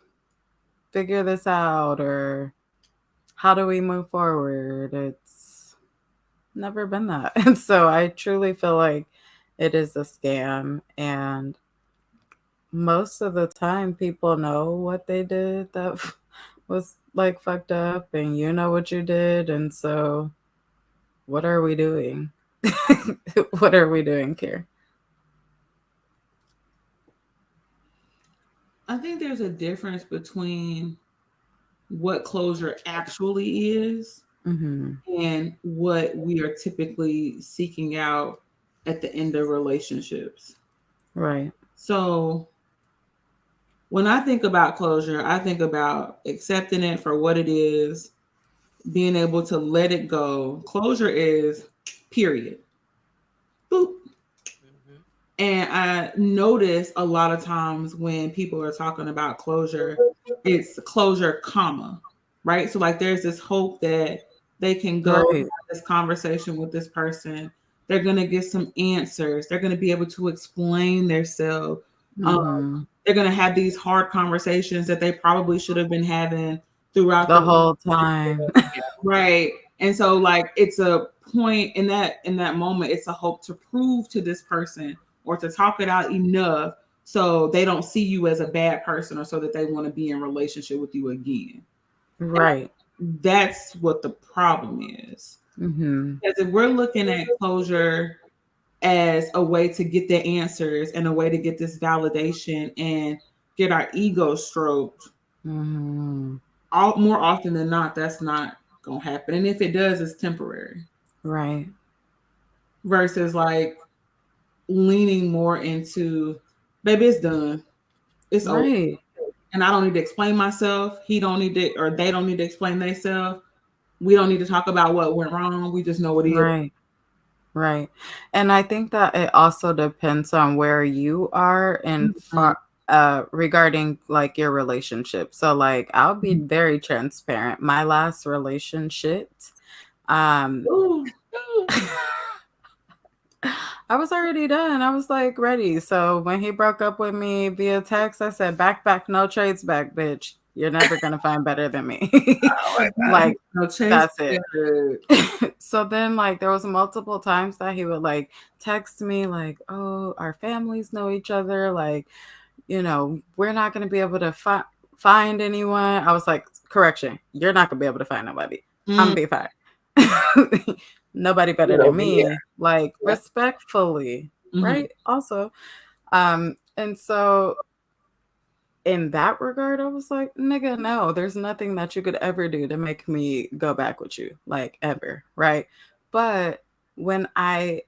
Speaker 1: figure this out or how do we move forward? It's never been that. And so I truly feel like it is a scam. And most of the time, people know what they did that was like fucked up, and you know what you did. And so, what are we doing? What are we doing here?
Speaker 2: I think there's a difference between what closure actually is
Speaker 1: hmm
Speaker 2: and what we are typically seeking out at the end of relationships.
Speaker 1: Right.
Speaker 2: So when I think about closure, I think about accepting it for what it is, being able to let it go. Closure is period. Boop.
Speaker 3: Hmm.
Speaker 2: And I notice a lot of times when people are talking about closure, it's closure, comma, right? So, like, there's this hope that they can go have
Speaker 1: Right.
Speaker 2: this conversation with this person. They're going to get some answers. They're going to be able to explain themselves. Um,
Speaker 1: hmm
Speaker 2: they're going to have these hard conversations that they probably should have been having throughout
Speaker 1: The
Speaker 2: the
Speaker 1: whole time.
Speaker 3: Yeah.
Speaker 2: right. And so like it's a point in that moment, it's a hope to prove to this person or to talk it out enough so they don't see you as a bad person or so that they want to be in relationship with you again.
Speaker 1: Right.
Speaker 2: That's what the problem is.
Speaker 1: hmm
Speaker 2: Because if we're looking at closure as a way to get the answers and a way to get this validation and get our ego stroked,
Speaker 1: Mm-hmm.
Speaker 2: All more often than not, that's not gonna happen. And if it does, it's temporary.
Speaker 1: Right.
Speaker 2: Versus like leaning more into, baby, it's done. It's over.
Speaker 1: Right.
Speaker 2: And I don't need to explain myself. He don't need to, or they don't need to explain themselves. We don't need to talk about what went wrong. We just know what is.
Speaker 1: Right. Right. And I think that it also depends on where you are and
Speaker 2: Mm-hmm.
Speaker 1: regarding like your relationship. So like I'll be very transparent. My last relationship, um
Speaker 2: Ooh.
Speaker 1: I was already done. I was like ready. So when he broke up with me via text, I said, back, no trades back, bitch. You're never gonna find better than me.
Speaker 2: Oh my God.
Speaker 1: Like
Speaker 2: No chase.
Speaker 1: that's it. So then like there was multiple times that he would like text me like, oh, our families know each other, like, we're not gonna be able to find anyone. I was like, correction, you're not gonna be able to find nobody. I'm
Speaker 2: Mm,
Speaker 1: gonna be fine. Nobody better
Speaker 3: Get
Speaker 1: than
Speaker 3: over here.
Speaker 1: me, like
Speaker 3: Yeah.
Speaker 1: respectfully,
Speaker 2: mhm,
Speaker 1: right? Also, and so in that regard, I was like, nigga, no, there's nothing that you could ever do to make me go back with you, like ever, right? But when I,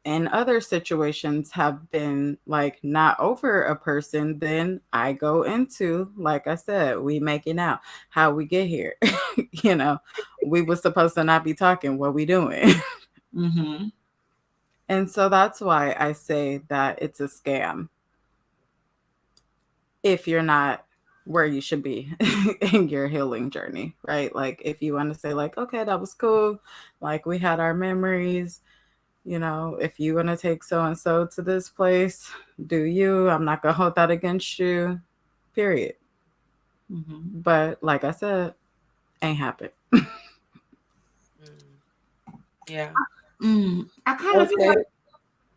Speaker 1: in other situations, have been like not over a person, then I go into, like I said, we making out, how we get here. you know, we was supposed to not be talking, what we doing?
Speaker 2: mhm,
Speaker 1: And so that's why I say that it's a scam if you're not where you should be in your healing journey, right? Like if you want to say like, okay, that was cool, like we had our memories, if you want to take so and so to this place, do you? I'm not going to hold that against you. Period.
Speaker 2: mhm.
Speaker 1: But like I said, ain't happened.
Speaker 3: Mm. Yeah.
Speaker 2: I
Speaker 3: I
Speaker 2: kind of
Speaker 3: would
Speaker 2: feel
Speaker 3: say,
Speaker 2: like.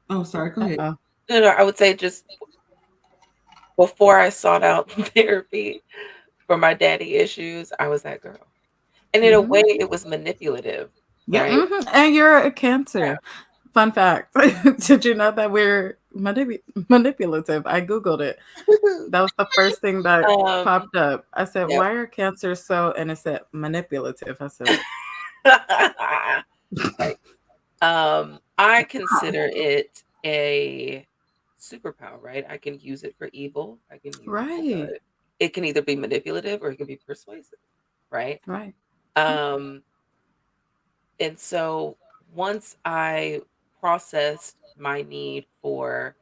Speaker 2: Oh, sorry. Go ahead.
Speaker 1: Uh-oh.
Speaker 3: no, no, I would say just before I sought out therapy for my daddy issues, I was that girl. And in a
Speaker 1: Mm-hmm.
Speaker 3: way, it was manipulative,
Speaker 2: Yep.
Speaker 3: right?
Speaker 1: Mm-hmm. And you're a
Speaker 3: Yeah.
Speaker 1: cancer. Fun fact. Did you know that we're manipulative? I Googled it. That was the first thing that
Speaker 3: um,
Speaker 1: popped up. I said,
Speaker 3: yep.
Speaker 1: why are cancers so, and it said manipulative. I said,
Speaker 3: Right. I consider it a superpower, right? I can use it for evil. I can use it for
Speaker 1: right,
Speaker 3: good. It can either be manipulative or it can be persuasive, right?
Speaker 1: right.
Speaker 3: Um, and so once I processed my need for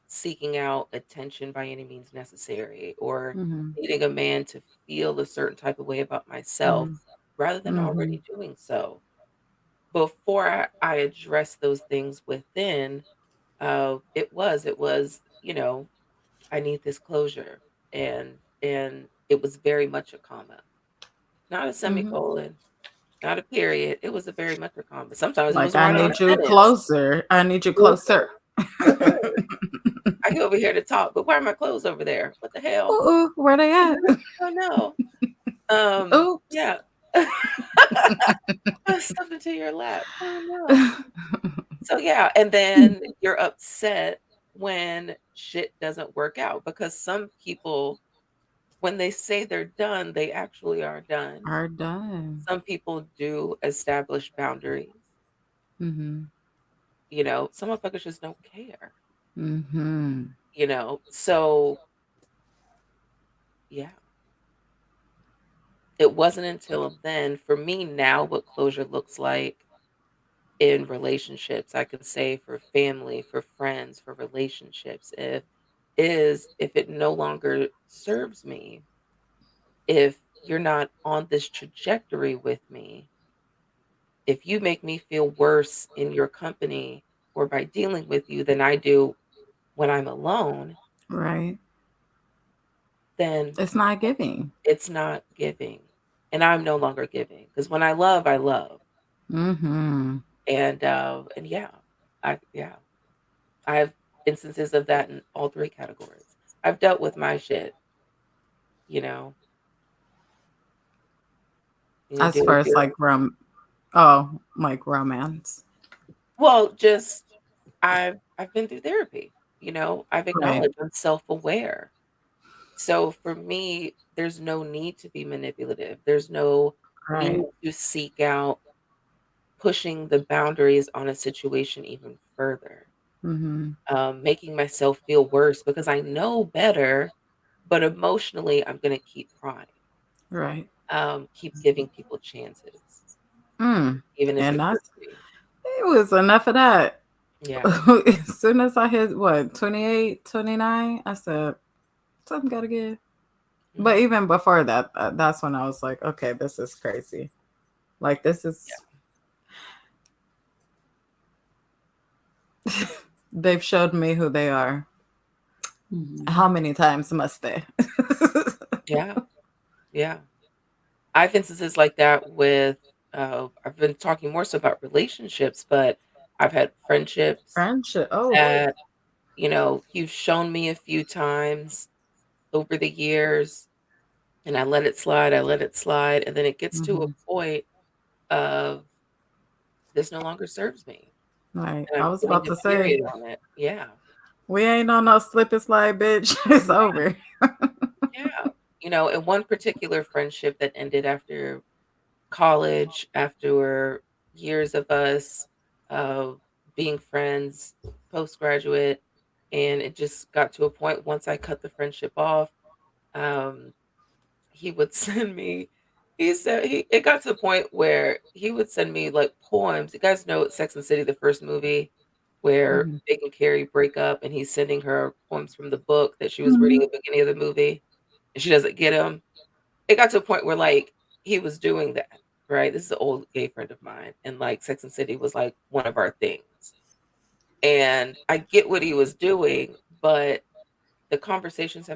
Speaker 3: seeking out attention by any means necessary or
Speaker 1: Mm-hmm.
Speaker 3: needing a man to feel a certain type of way about myself
Speaker 1: Mm-hmm.
Speaker 3: rather than
Speaker 1: Mm-hmm.
Speaker 3: already doing so, before I address those things within, it was, I need this closure. And it was very much a comma, not a
Speaker 1: Mm-hmm.
Speaker 3: semicolon, not a period. It was a very much a comma. Sometimes it
Speaker 1: Like,
Speaker 3: was
Speaker 1: I
Speaker 3: right on a
Speaker 1: need you
Speaker 3: sentence.
Speaker 1: closer. I need you
Speaker 3: Closer,
Speaker 1: closer.
Speaker 3: closer. I get over here to talk, but why are my clothes over there? What the hell?
Speaker 1: Ooh, where they
Speaker 3: Oh,
Speaker 1: at?
Speaker 3: no, oh no.
Speaker 1: Oops.
Speaker 3: Yeah. Stuff into your lap. Oh no. So yeah, and then you're upset when shit doesn't work out because some people, when they say they're done, they actually are done.
Speaker 1: Are done.
Speaker 3: Some people do establish boundaries.
Speaker 1: Mm-hmm.
Speaker 3: Some motherfuckers just don't care.
Speaker 1: Mm-hmm.
Speaker 3: So yeah, it wasn't until then for me now what closure looks like in relationships, I can say for family, for friends, for relationships, if it no longer serves me, if you're not on this trajectory with me, if you make me feel worse in your company or by dealing with you than I do when I'm alone,
Speaker 1: Right.
Speaker 3: then
Speaker 1: It's not giving.
Speaker 3: it's not giving. And I'm no longer giving. Because when I love, I love.
Speaker 1: Mm-hmm.
Speaker 3: And yeah, I have instances of that in all three categories. I've dealt with my shit, you know. You
Speaker 1: As
Speaker 3: deal
Speaker 1: far
Speaker 3: with
Speaker 1: as
Speaker 3: your
Speaker 1: like like romance.
Speaker 3: well, just I've been through therapy, I've
Speaker 1: Right.
Speaker 3: acknowledged I'm self-aware. So for me, there's no need to be manipulative. There's no need
Speaker 1: Right.
Speaker 3: to seek out pushing the boundaries on a situation even further,
Speaker 1: Mm-hmm.
Speaker 3: making myself feel worse because I know better, but emotionally, I'm going to keep trying,
Speaker 1: Right.
Speaker 3: keep giving people chances,
Speaker 1: Mm.
Speaker 3: even if
Speaker 1: And
Speaker 3: it hurts
Speaker 1: that's
Speaker 3: me.
Speaker 1: it was enough of that.
Speaker 3: Yeah.
Speaker 1: As soon as I hit what 28, 29, I said something gotta give. But
Speaker 3: Hmm.
Speaker 1: even before that, that's when I was like, okay, this is crazy. Like this is they've showed me who they are.
Speaker 2: Mhm.
Speaker 1: How many times must they?
Speaker 3: Yeah. Yeah. I've instances like that with, I've been talking more so about relationships, but I've had friendships
Speaker 1: Friendship. Oh.
Speaker 3: that, you've shown me a few times over the years and I let it slide. And then it gets to a
Speaker 1: Hmm.
Speaker 3: point of this no longer serves me.
Speaker 1: Right.
Speaker 3: And
Speaker 1: I
Speaker 3: I'm
Speaker 1: was
Speaker 3: putting
Speaker 1: about
Speaker 3: a
Speaker 1: to say,
Speaker 3: period on it. Yeah.
Speaker 1: we ain't on no slip and slide, bitch. It's over.
Speaker 3: Yeah. And one particular friendship that ended after college, after years of us uh, being friends, postgraduate, and it just got to a point once I cut the friendship off. Um, he would send me. He said he. It got to the point where he would send me like poems. You guys know Sex and City, the first movie, where
Speaker 1: Hmm.
Speaker 3: Big and Carrie break up, and he's sending her poems from the book that she was reading
Speaker 2: Mhm.
Speaker 3: at the beginning of the movie, and she doesn't get him. It got to a point where, like, he was doing that, right? This is an old gay friend of mine, and, like, Sex and City was, like, one of our things, and I get what he was doing, but the conversations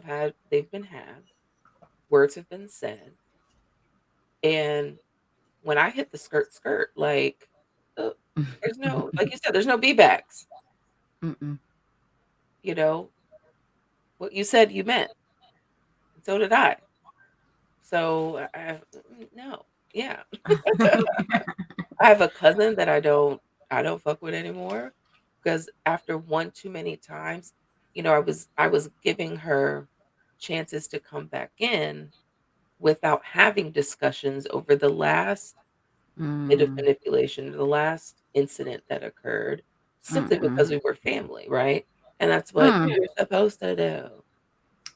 Speaker 3: they've been had, words have been said, and when I hit the skirt, like, uh, there's no like you said, there's no be-backs,
Speaker 1: Mm-mm.
Speaker 3: you know? What you said, you meant, and so did I. So, no. Yeah. I have a cousin that I don't fuck with anymore because after one too many times, I was giving her chances to come back in without having discussions over the last bit of
Speaker 1: Mm.
Speaker 3: manipulation, the last incident that occurred, simply
Speaker 1: Mm-mm.
Speaker 3: because we were family, right? And that's what
Speaker 1: Mm.
Speaker 3: you're supposed to do.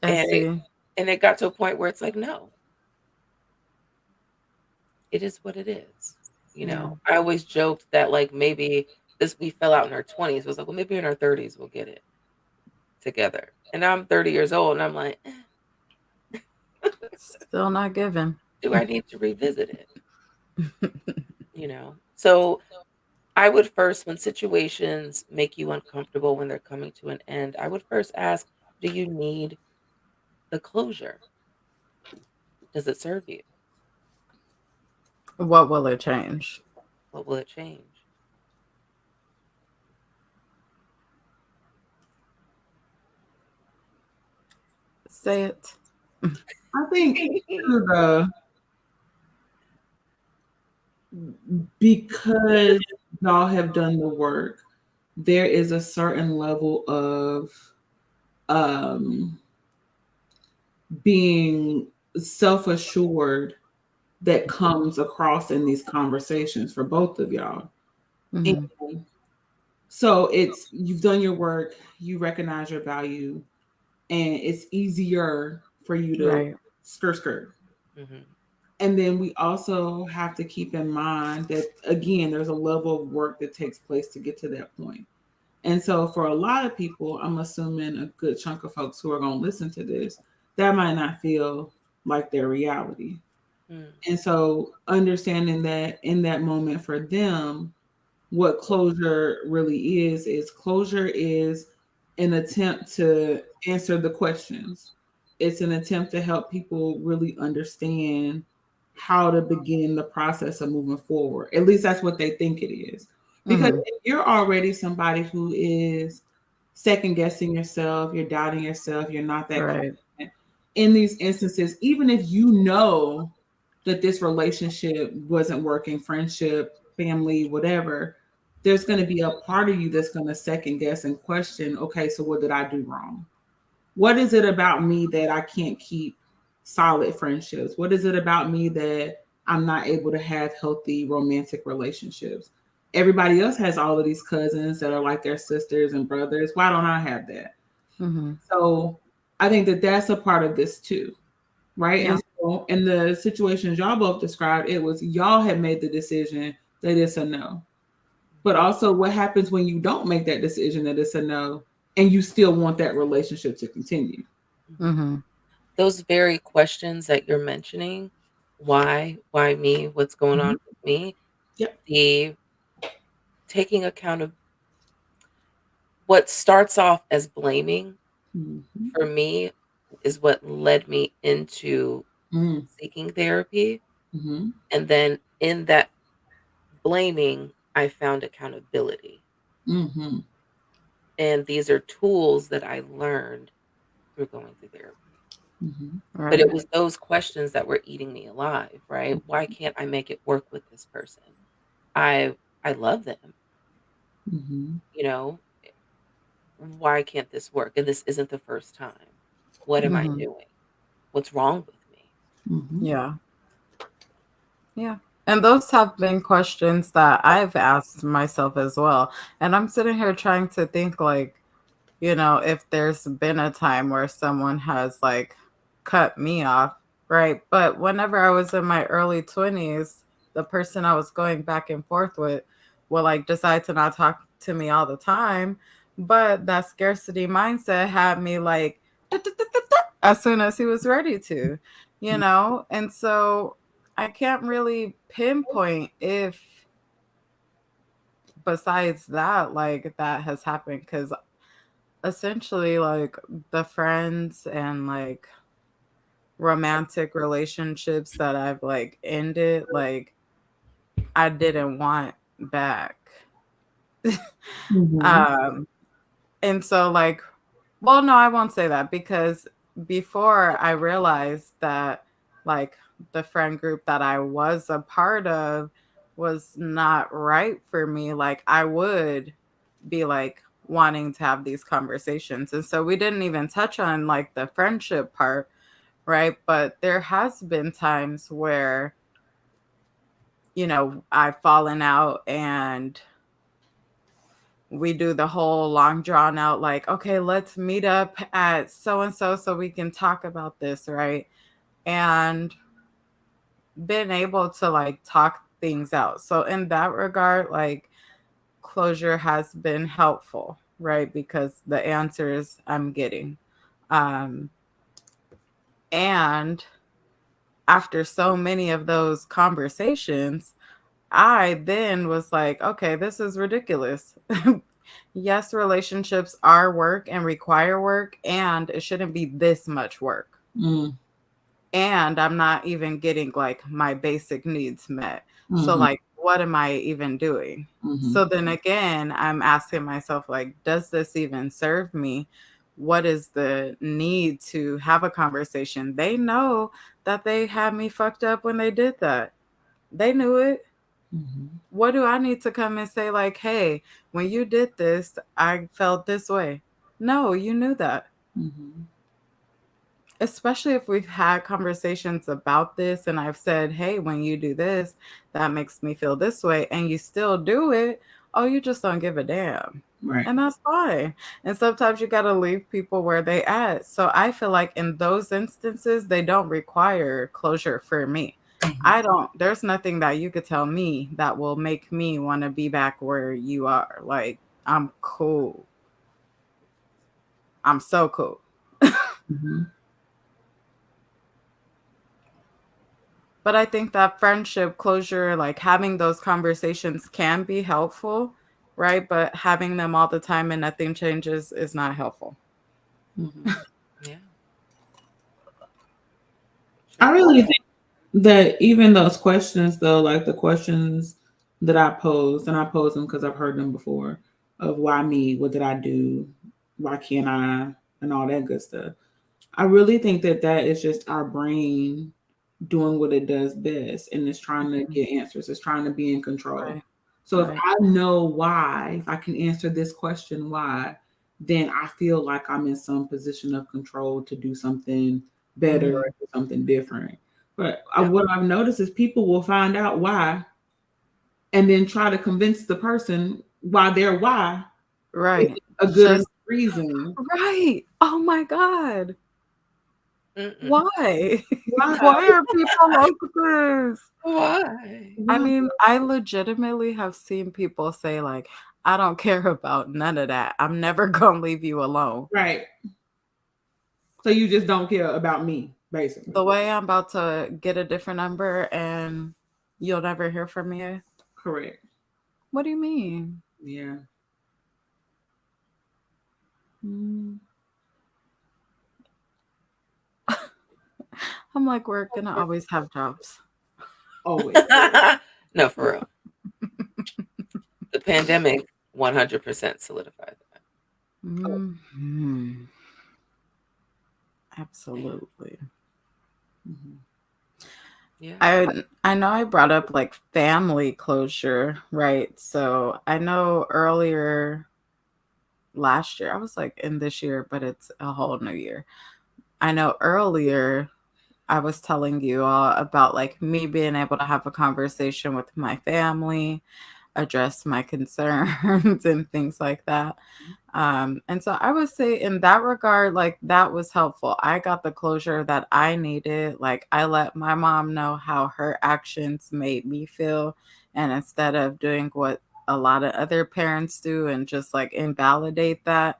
Speaker 1: I
Speaker 3: And it
Speaker 1: see.
Speaker 3: and it got to a point where it's like, no, it is what it is.
Speaker 1: Yeah.
Speaker 3: I always joked that, like, maybe this we fell out in our 20s. It was like, well, maybe in our 30s we'll get it together. And now I'm 30 years old and I'm like,
Speaker 1: Still not given.
Speaker 3: do I need to revisit it? So I would first, when situations make you uncomfortable when they're coming to an end, I would first ask, do you need the closure? Does it serve you?
Speaker 1: What will it change?
Speaker 3: What will it change?
Speaker 1: Say it.
Speaker 2: I think too, though, because y'all have done the work, there is a certain level of um, being self assured that comes across in these conversations for both of y'all. And
Speaker 1: Hmm.
Speaker 2: so it's you've done your work, you recognize your value, and it's easier for you to
Speaker 1: Right.
Speaker 2: skirt.
Speaker 3: Hmm.
Speaker 2: And then we also have to keep in mind that again, there's a level of work that takes place to get to that point. And so for a lot of people, I'm assuming a good chunk of folks who are going to listen to this, that might not feel like their reality.
Speaker 3: Mm.
Speaker 2: And so understanding that in that moment for them, what closure really is closure is an attempt to answer the questions. It's an attempt to help people really understand how to begin the process of moving forward. At least that's what they think it is. Because
Speaker 1: Hmm.
Speaker 2: if you're already somebody who is second guessing yourself, you're doubting yourself, you're not that
Speaker 1: Right.
Speaker 2: confident in these instances, even if you know that this relationship wasn't working, friendship, family, whatever, there's going to be a part of you that's going to second guess and question, okay, so what did I do wrong? What is it about me that I can't keep solid friendships? What is it about me that I'm not able to have healthy romantic relationships? Everybody else has all of these cousins that are like their sisters and brothers. Why don't I have that?
Speaker 1: Mm-hmm.
Speaker 2: So I think that that's a part of this too, right?
Speaker 1: Yeah.
Speaker 2: And so in the situations y'all both described, it was y'all had made the decision that it's a no. But also, what happens when you don't make that decision that it's a no and you still want that relationship to continue?
Speaker 3: Mhm.
Speaker 1: Mm-hmm.
Speaker 3: Those very questions that you're mentioning, why me, what's going on
Speaker 2: Mhm.
Speaker 3: with me,
Speaker 2: Yep.
Speaker 3: the taking account of what starts off as blaming
Speaker 2: Mhm.
Speaker 3: for me is what led me into
Speaker 2: Mm.
Speaker 3: seeking therapy.
Speaker 2: Mhm.
Speaker 3: And then in that blaming, I found accountability.
Speaker 2: Mhm.
Speaker 3: And these are tools that I learned through going through therapy.
Speaker 2: Mhm.
Speaker 3: But it
Speaker 1: Right.
Speaker 3: was those questions that were eating me alive, right? Why can't I make it work with this person? I love them,
Speaker 2: Mhm.
Speaker 3: you know? Why can't this work? And this isn't the first time. What am I
Speaker 1: Mm-hmm.
Speaker 3: doing? What's wrong with me?
Speaker 2: Mhm.
Speaker 1: Yeah. Yeah. And those have been questions that I've asked myself as well. And I'm sitting here trying to think, like, if there's been a time where someone has like cut me off, right? But whenever I was in my early 20s, the person I was going back and forth with will like decide to not talk to me all the time. But that scarcity mindset had me like as soon as he was ready to. And so I can't really pinpoint if besides that, like that has happened because essentially like the friends and like romantic relationships that I've like ended, like I didn't want back.
Speaker 2: Mhm.
Speaker 1: um and so like, well, no, I won't say that because before I realized that like the friend group that I was a part of was not right for me, like I would be like wanting to have these conversations. And so we didn't even touch on like the friendship part, right? But there has been times where, I've fallen out and we do the whole long drawn out like, okay, let's meet up at so and so we can talk about this, right? And been able to like talk things out. So in that regard, like closure has been helpful, right? Because the answers I'm getting. Um, and after so many of those conversations, I then was like, okay, this is ridiculous. Yes, relationships are work and require work, and it shouldn't be this much work.
Speaker 2: Mm.
Speaker 1: And I'm not even getting like my basic needs met. So
Speaker 2: Mhm.
Speaker 1: like what am I even doing?
Speaker 2: Mhm.
Speaker 1: So then again, I'm asking myself like, does this even serve me? What is the need to have a conversation? They know that they had me fucked up when they did that. They knew it.
Speaker 2: Mhm.
Speaker 1: What do I need to come and say like, "Hey, when you did this, I felt this way." No, you knew that.
Speaker 2: Mhm.
Speaker 1: Especially if we've had conversations about this and I've said, "Hey, when you do this, that makes me feel this way," and you still do it, oh, you just don't give a damn.
Speaker 2: Right.
Speaker 1: And that's fine. And sometimes you got to leave people where they at. So I feel like in those instances, they don't require closure for me.
Speaker 2: Mhm.
Speaker 1: I don't, there's nothing that you could tell me that will make me want to be back where you are. Like, I'm cool. I'm so cool.
Speaker 2: Mhm.
Speaker 1: But I think that friendship closure, like having those conversations can be helpful, right? But having them all the time and nothing changes is not helpful.
Speaker 2: Mhm.
Speaker 3: Yeah,
Speaker 2: I
Speaker 3: true.
Speaker 2: really think that even those questions, though, like the questions that I posed, and I pose them because I've heard them before, of why me, what did I do, why can't I, and all that good stuff. I really think that that is just our brain doing what it does best, and it's trying to
Speaker 1: Mhm.
Speaker 2: get answers. It's trying to be in control.
Speaker 1: Right.
Speaker 2: So if
Speaker 1: Right.
Speaker 2: I know why, if I can answer this question, why, then I feel like I'm in some position of control to do something better or
Speaker 1: Mhm.
Speaker 2: do something different. But
Speaker 3: Yeah.
Speaker 2: what I've noticed is people will find out why and then try to convince the person why their why is
Speaker 1: Right.
Speaker 2: a good enough
Speaker 1: Just
Speaker 2: reason.
Speaker 1: right. Oh my god.
Speaker 3: Mm-mm.
Speaker 1: Why?
Speaker 2: Why?
Speaker 1: Why are people like this?
Speaker 3: Why?
Speaker 1: I
Speaker 2: Why?
Speaker 1: mean, I legitimately have seen people say, like, "I don't care about none of that. I'm never gonna leave you alone."
Speaker 2: Right. So you just don't care about me, basically.
Speaker 1: The way I'm about to get a different number and you'll never hear from me?
Speaker 2: Correct.
Speaker 1: What do you mean?
Speaker 2: Yeah. Mm,
Speaker 1: I'm like, "We're gonna always have jobs."
Speaker 2: always.
Speaker 3: No, for real. The pandemic 100% solidified that.
Speaker 1: Mhm.
Speaker 3: Yeah.
Speaker 1: Absolutely.
Speaker 2: Mhm.
Speaker 3: Yeah.
Speaker 1: I know I brought up, like, family closure, right? So, I know earlier last year I was like, "In this year," but it's a whole new year. I know earlier I was telling you all about, like, me being able to have a conversation with my family, address my concerns and things like that. And so I would say in that regard, like that was helpful. I got the closure that I needed. Like I let my mom know how her actions made me feel. And instead of doing what a lot of other parents do and just like invalidate that,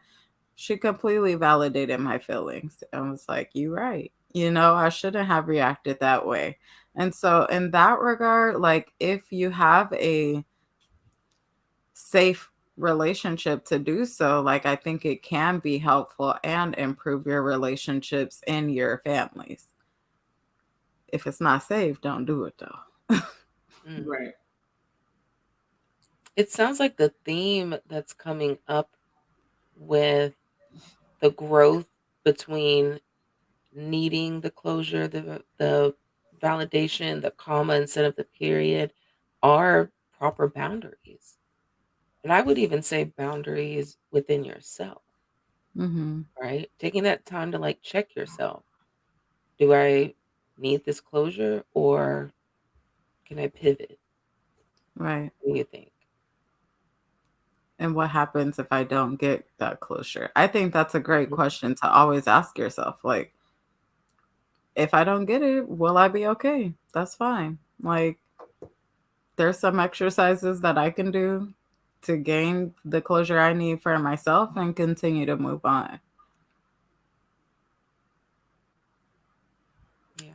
Speaker 1: she completely validated my feelings and was like, "You right. You know, I shouldn't have reacted that way." And so in that regard, like if you have a safe relationship to do so, like I think it can be helpful and improve your relationships in your families. If it's not safe, don't do it though.
Speaker 3: Mm.
Speaker 2: Right.
Speaker 3: It sounds like the theme that's coming up with the growth between needing the closure, the validation, the comma instead of the period are proper boundaries. And I would even say boundaries within yourself,
Speaker 1: Mhm.
Speaker 3: right? Taking that time to like check yourself. Do I need this closure or can I pivot?
Speaker 1: Right.
Speaker 3: What do you think?
Speaker 1: And what happens if I don't get that closure? I think that's a great question to always ask yourself. Like, if I don't get it, will I be okay? That's fine. Like, there's some exercises that I can do to gain the closure I need for myself and continue to move on.
Speaker 3: Yeah.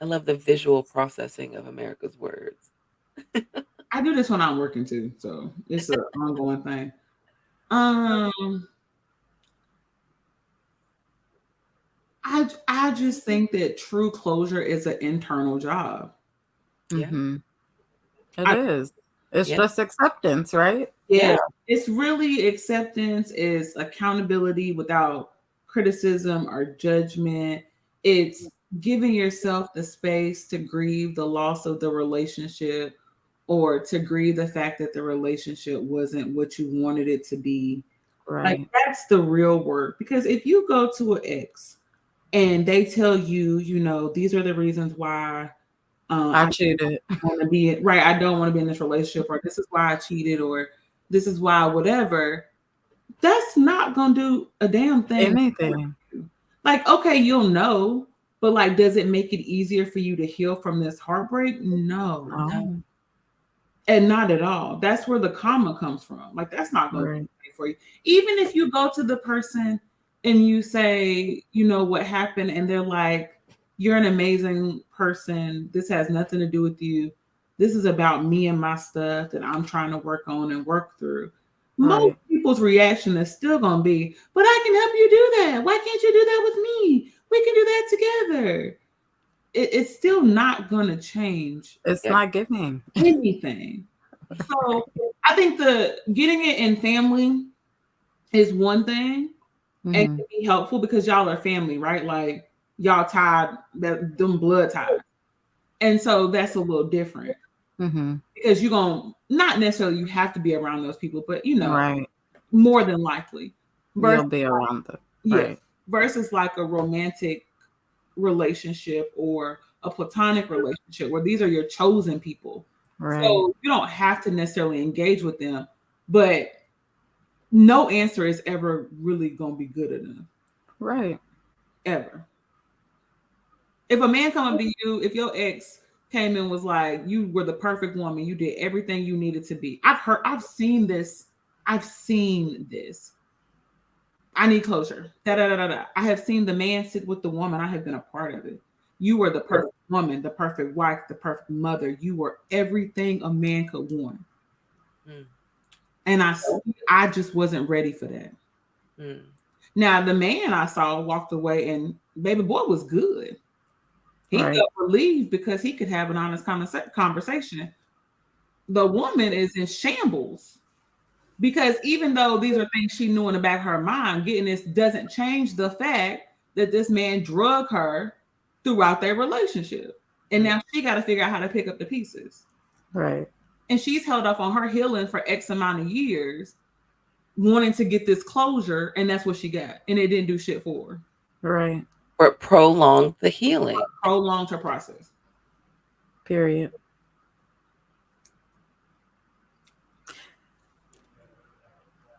Speaker 3: I love the visual processing of America's words.
Speaker 2: I do this when I'm working too, so it's an ongoing thing. Um, I just think that true closure is an internal job.
Speaker 3: Yeah.
Speaker 1: Mhm. It
Speaker 2: I
Speaker 1: is. It's
Speaker 3: Yeah.
Speaker 1: just acceptance, right?
Speaker 2: Yeah,
Speaker 3: Yeah.
Speaker 2: it's really acceptance, is accountability without criticism or judgment. It's giving yourself the space to grieve the loss of the relationship or to grieve the fact that the relationship wasn't what you wanted it to be. Like
Speaker 1: Right.
Speaker 2: that's the real work. Because if you go to an ex and they tell you, these are the reasons why
Speaker 1: I
Speaker 2: I
Speaker 1: cheated.
Speaker 2: want to be right. I don't want to be in this relationship, or this is why I cheated, or this is why whatever. That's not gonna do a damn thing for
Speaker 1: Anything.
Speaker 2: you. Like, okay, you'll know, but like, does it make it easier for you to heal from this heartbreak? No,
Speaker 3: No.
Speaker 1: No.
Speaker 2: and not at all. That's where the karma comes from. Like, that's not gonna do
Speaker 1: Right.
Speaker 2: anything for you. Even if you go to the person and you say, what happened, and they're like, you're an amazing person. This has nothing to do with you. This is about me and my stuff that I'm trying to work on and work through. Most
Speaker 1: Right.
Speaker 2: people's reaction is still going to be, but I can help you do that. Why can't you do that with me? We can do that together. It's still not going to change
Speaker 1: It's
Speaker 3: Yeah.
Speaker 1: not giving.
Speaker 2: anything. So I think the getting it in family is one thing and
Speaker 1: Mhm.
Speaker 2: can be helpful because y'all are family, right? Like y'all tied, that them blood ties. And so that's a little different
Speaker 1: Mhm.
Speaker 2: because you're going to not necessarily you have to be around those people, but
Speaker 1: Right.
Speaker 2: more than likely.
Speaker 1: You'll
Speaker 2: Versus,
Speaker 1: be around them.
Speaker 2: yeah,
Speaker 1: Right.
Speaker 2: versus like a romantic relationship or a platonic relationship where these are your chosen people.
Speaker 1: Right.
Speaker 2: So you don't have to necessarily engage with them, but no answer is ever really going to be good enough.
Speaker 1: Right.
Speaker 2: Ever. If a man come up to you, if your ex came and was like, you were the perfect woman, you did everything you needed to be. I've seen this. I've seen this. I need closure. Da da da da da. I have seen the man sit with the woman. I have been a part of it. You were the perfect woman, the perfect wife, the perfect mother. You were everything a man could want.
Speaker 3: Mm,
Speaker 2: And I just wasn't ready for that.
Speaker 3: mm,
Speaker 2: Now the man I saw walked away and baby boy was good. He
Speaker 1: Right.
Speaker 2: felt relieved because he could have an honest conversation. The woman is in shambles because even though these are things she knew in the back of her mind, getting this doesn't change the fact that this man drug her throughout their relationship. And
Speaker 3: mm.
Speaker 2: now she got to figure out how to pick up the pieces.
Speaker 1: Right.
Speaker 2: And she's held up on her healing for X amount of years, wanting to get this closure, and that's what she got. And it didn't do shit for her.
Speaker 1: Right.
Speaker 3: Or prolong the healing.
Speaker 2: Prolonged her process.
Speaker 1: Period.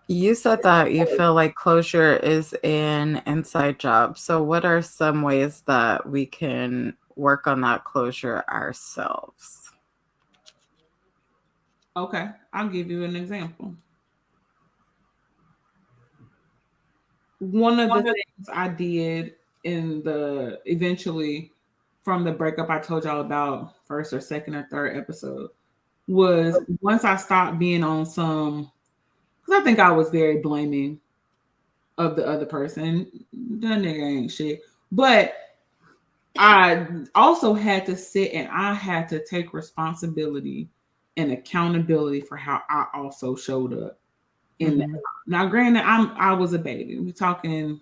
Speaker 1: You said that you feel like closure is an inside job. So, what are some ways that we can work on that closure ourselves?
Speaker 2: Okay, I'll give you an example. One of the things I did in the eventually from the breakup I told y'all about first or second or third episode was once I stopped being on some because I think I was very blaming of the other person. That nigga ain't shit. But I also had to sit and I had to take responsibility and accountability for how I also showed up in that.
Speaker 1: Hmm.
Speaker 2: Now, granted, I was a baby. We're talking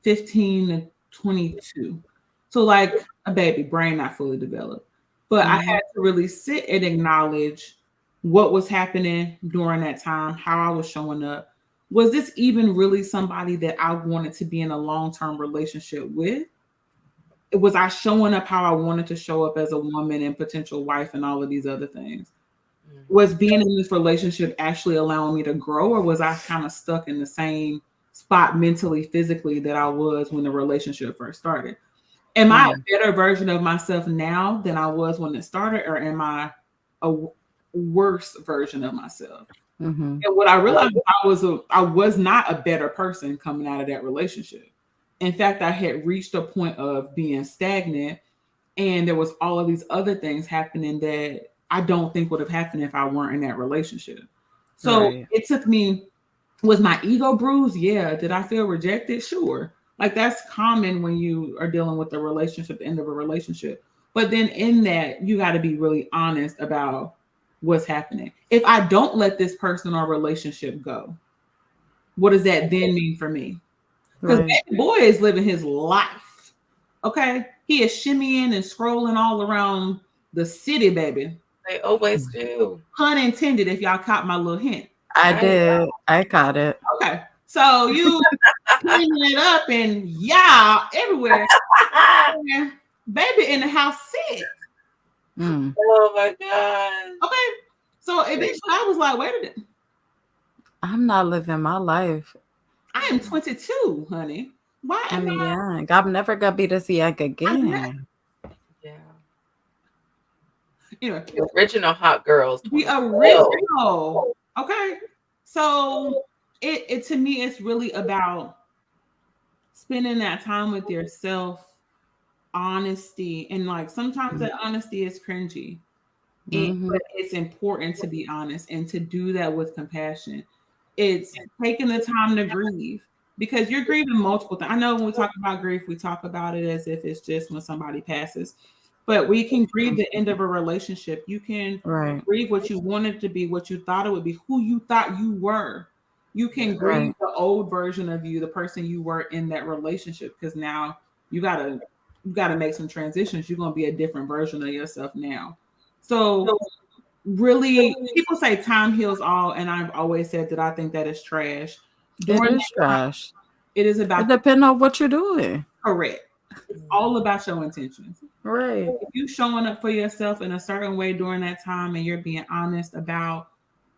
Speaker 2: 15 to 22. So like a baby, brain not fully developed. But I
Speaker 1: Hmm.
Speaker 2: had to really sit and acknowledge what was happening during that time, how I was showing up. Was this even really somebody that I wanted to be in a long-term relationship with? Was I showing up how I wanted to show up as a woman and potential wife and all of these other things?
Speaker 3: Mm,
Speaker 2: Was being in this relationship actually allowing me to grow, or was I kind of stuck in the same spot mentally, physically that I was when the relationship first started? Am I
Speaker 1: Hmm.
Speaker 2: a better version of myself now than I was when it started, or am I a worse version of myself?
Speaker 1: Hmm.
Speaker 2: And what I realized I was not a better person coming out of that relationship. In fact, I had reached a point of being stagnant, and there was all of these other things happening that I don't think would have happened if I weren't in that relationship. So
Speaker 1: Right.
Speaker 2: it took me, was my ego bruised? Yeah. Did I feel rejected? Sure. Like that's common when you are dealing with a relationship, the end of a relationship. But then in that, you got to be really honest about what's happening. If I don't let this person or relationship go, what does that then mean for me? Because
Speaker 1: Right.
Speaker 2: baby boy is living his life. Okay. He is shimmying and scrolling all around the city, baby.
Speaker 3: they always do.
Speaker 2: Pun intended, if y'all caught my little hint.
Speaker 1: I
Speaker 2: Right?
Speaker 1: did. I got it.
Speaker 2: Okay. So you cleaning it up and yeah, everywhere. And baby in the house sick.
Speaker 1: Mm.
Speaker 3: Oh my god.
Speaker 2: Okay. So eventually I was like, wait a minute.
Speaker 1: I'm not living my life.
Speaker 2: I am 22, honey. Why am
Speaker 1: I'm
Speaker 2: I?
Speaker 1: young. I'm never gonna be this young
Speaker 2: I'm not.
Speaker 1: again.
Speaker 3: Yeah.
Speaker 2: Anyway,
Speaker 3: The original Hot Girls
Speaker 2: the
Speaker 3: 2012.
Speaker 2: original. Okay. So it to me it's really about spending that time with yourself, honesty, and like sometimes that honesty is cringy.
Speaker 1: Mm-hmm.
Speaker 2: But it's important to be honest and to do that with compassion. It's taking the time to grieve because you're grieving multiple things. I know when we talk about grief, we talk about it as if it's just when somebody passes, but we can grieve the end of a relationship. You can
Speaker 1: Right.
Speaker 2: grieve what you wanted to be, what you thought it would be, who you thought you were. You
Speaker 3: Yeah.
Speaker 2: can grieve
Speaker 1: Right.
Speaker 2: the old version of you, the person you were in that relationship, because now you got to you got to make some transitions. You're going to be a different version of yourself now. So really, people say time heals all, and I've always said that I think that is trash.
Speaker 1: It
Speaker 2: During
Speaker 1: is
Speaker 2: that time,
Speaker 1: trash.
Speaker 2: it is
Speaker 1: It
Speaker 2: about the
Speaker 1: depends on what you're doing.
Speaker 2: correct. It's all about your intentions.
Speaker 1: Right.
Speaker 2: If you showing up for yourself in a certain way during that time, and you're being honest about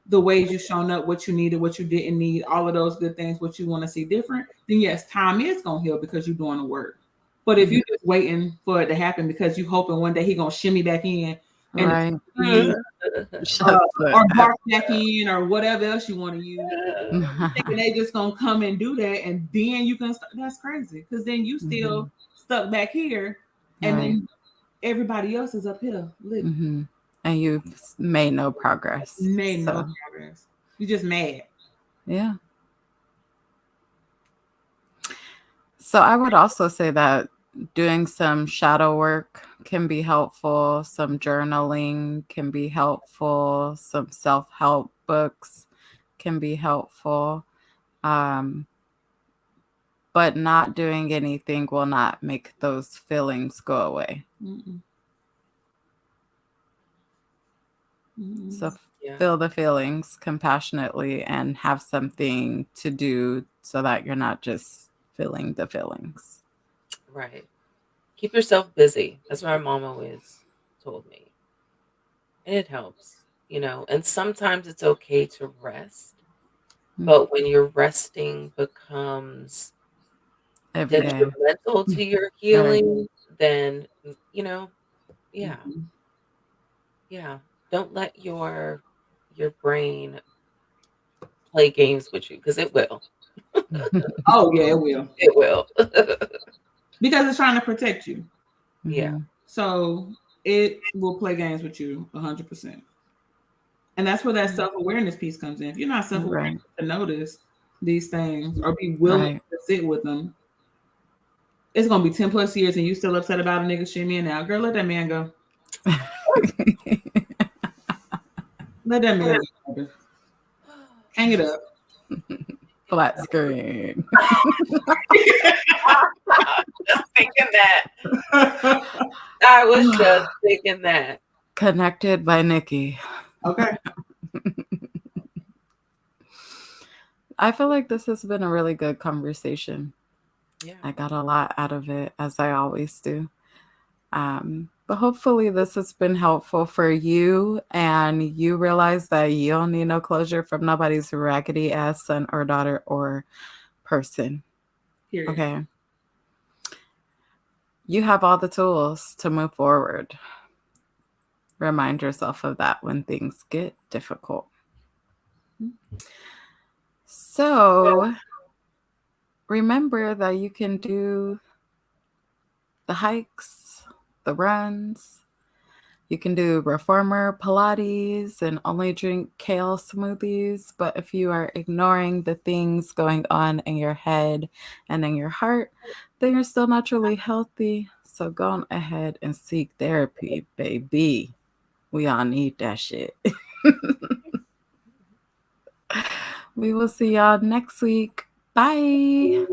Speaker 2: the ways you shown up, what you needed, what you didn't need, all of those good things, what you want to see different, then yes, time is gonna heal because you're doing the work. But if
Speaker 1: Mhm.
Speaker 2: you're just waiting for it to happen because you hoping one day he gonna shimmy back in and
Speaker 1: Right.
Speaker 2: you
Speaker 1: Shut
Speaker 2: or
Speaker 1: the
Speaker 2: bark back in or whatever else you want to use, thinking they just gonna come and do that, and then you can start. That's crazy because then you still
Speaker 1: Mhm.
Speaker 2: stuck back here, and
Speaker 1: Right.
Speaker 2: then everybody else is up here living.
Speaker 1: Hmm. And you've made no progress.
Speaker 2: Made no
Speaker 1: So,
Speaker 2: progress. You just mad.
Speaker 1: yeah. So, I would also say that doing some shadow work can be helpful, some journaling can be helpful, some self help books can be helpful. Um, but not doing anything will not make those feelings go away.
Speaker 2: Mm-mm. Mm-mm.
Speaker 1: So
Speaker 3: Yeah,
Speaker 1: feel the feelings compassionately and have something to do so that you're not just feeling the feelings.
Speaker 3: right. Keep yourself busy. That's what my mom always told me. And it helps, you know. And sometimes it's okay to rest,
Speaker 1: Mm.
Speaker 3: but when your resting becomes
Speaker 1: Every day.
Speaker 3: detrimental
Speaker 1: Mm.
Speaker 3: to your
Speaker 1: Right.
Speaker 3: healing, then, you know, yeah,
Speaker 2: Mm-mm.
Speaker 3: yeah. Don't let your brain play games with you because it will.
Speaker 2: Oh yeah, it will
Speaker 3: It will.
Speaker 2: because it's trying to protect you.
Speaker 3: Yeah,
Speaker 1: Hmm.
Speaker 2: So it will play games with you 100%. And that's where that
Speaker 3: mm,
Speaker 2: self awareness piece comes in. If you're not self aware
Speaker 1: Right.
Speaker 2: to notice these things or be willing
Speaker 1: Right.
Speaker 2: to sit with them, it's gonna be 10 plus years and you still upset about a nigga shimmying now. Girl, let that man go. Let that man go. Hang it up.
Speaker 1: Flat screen.
Speaker 3: just thinking that. I was just thinking that.
Speaker 1: Connected by Nikki.
Speaker 2: Okay.
Speaker 1: I feel like this has been a really good conversation.
Speaker 3: Yeah.
Speaker 1: I got a lot out of it, as I always do. But hopefully, this has been helpful for you, and you realize that you don't need no closure from nobody's raggedy ass son or daughter or person.
Speaker 2: Period.
Speaker 1: Okay. You have all the tools to move forward. Remind yourself of that when things get difficult. So, remember that you can do the hikes, the runs. You can do reformer Pilates and only drink kale smoothies. But if you are ignoring the things going on in your head and in your heart, then you're still naturally healthy. So go on ahead and seek therapy, baby. We all need that shit. We will see y'all next week. Bye.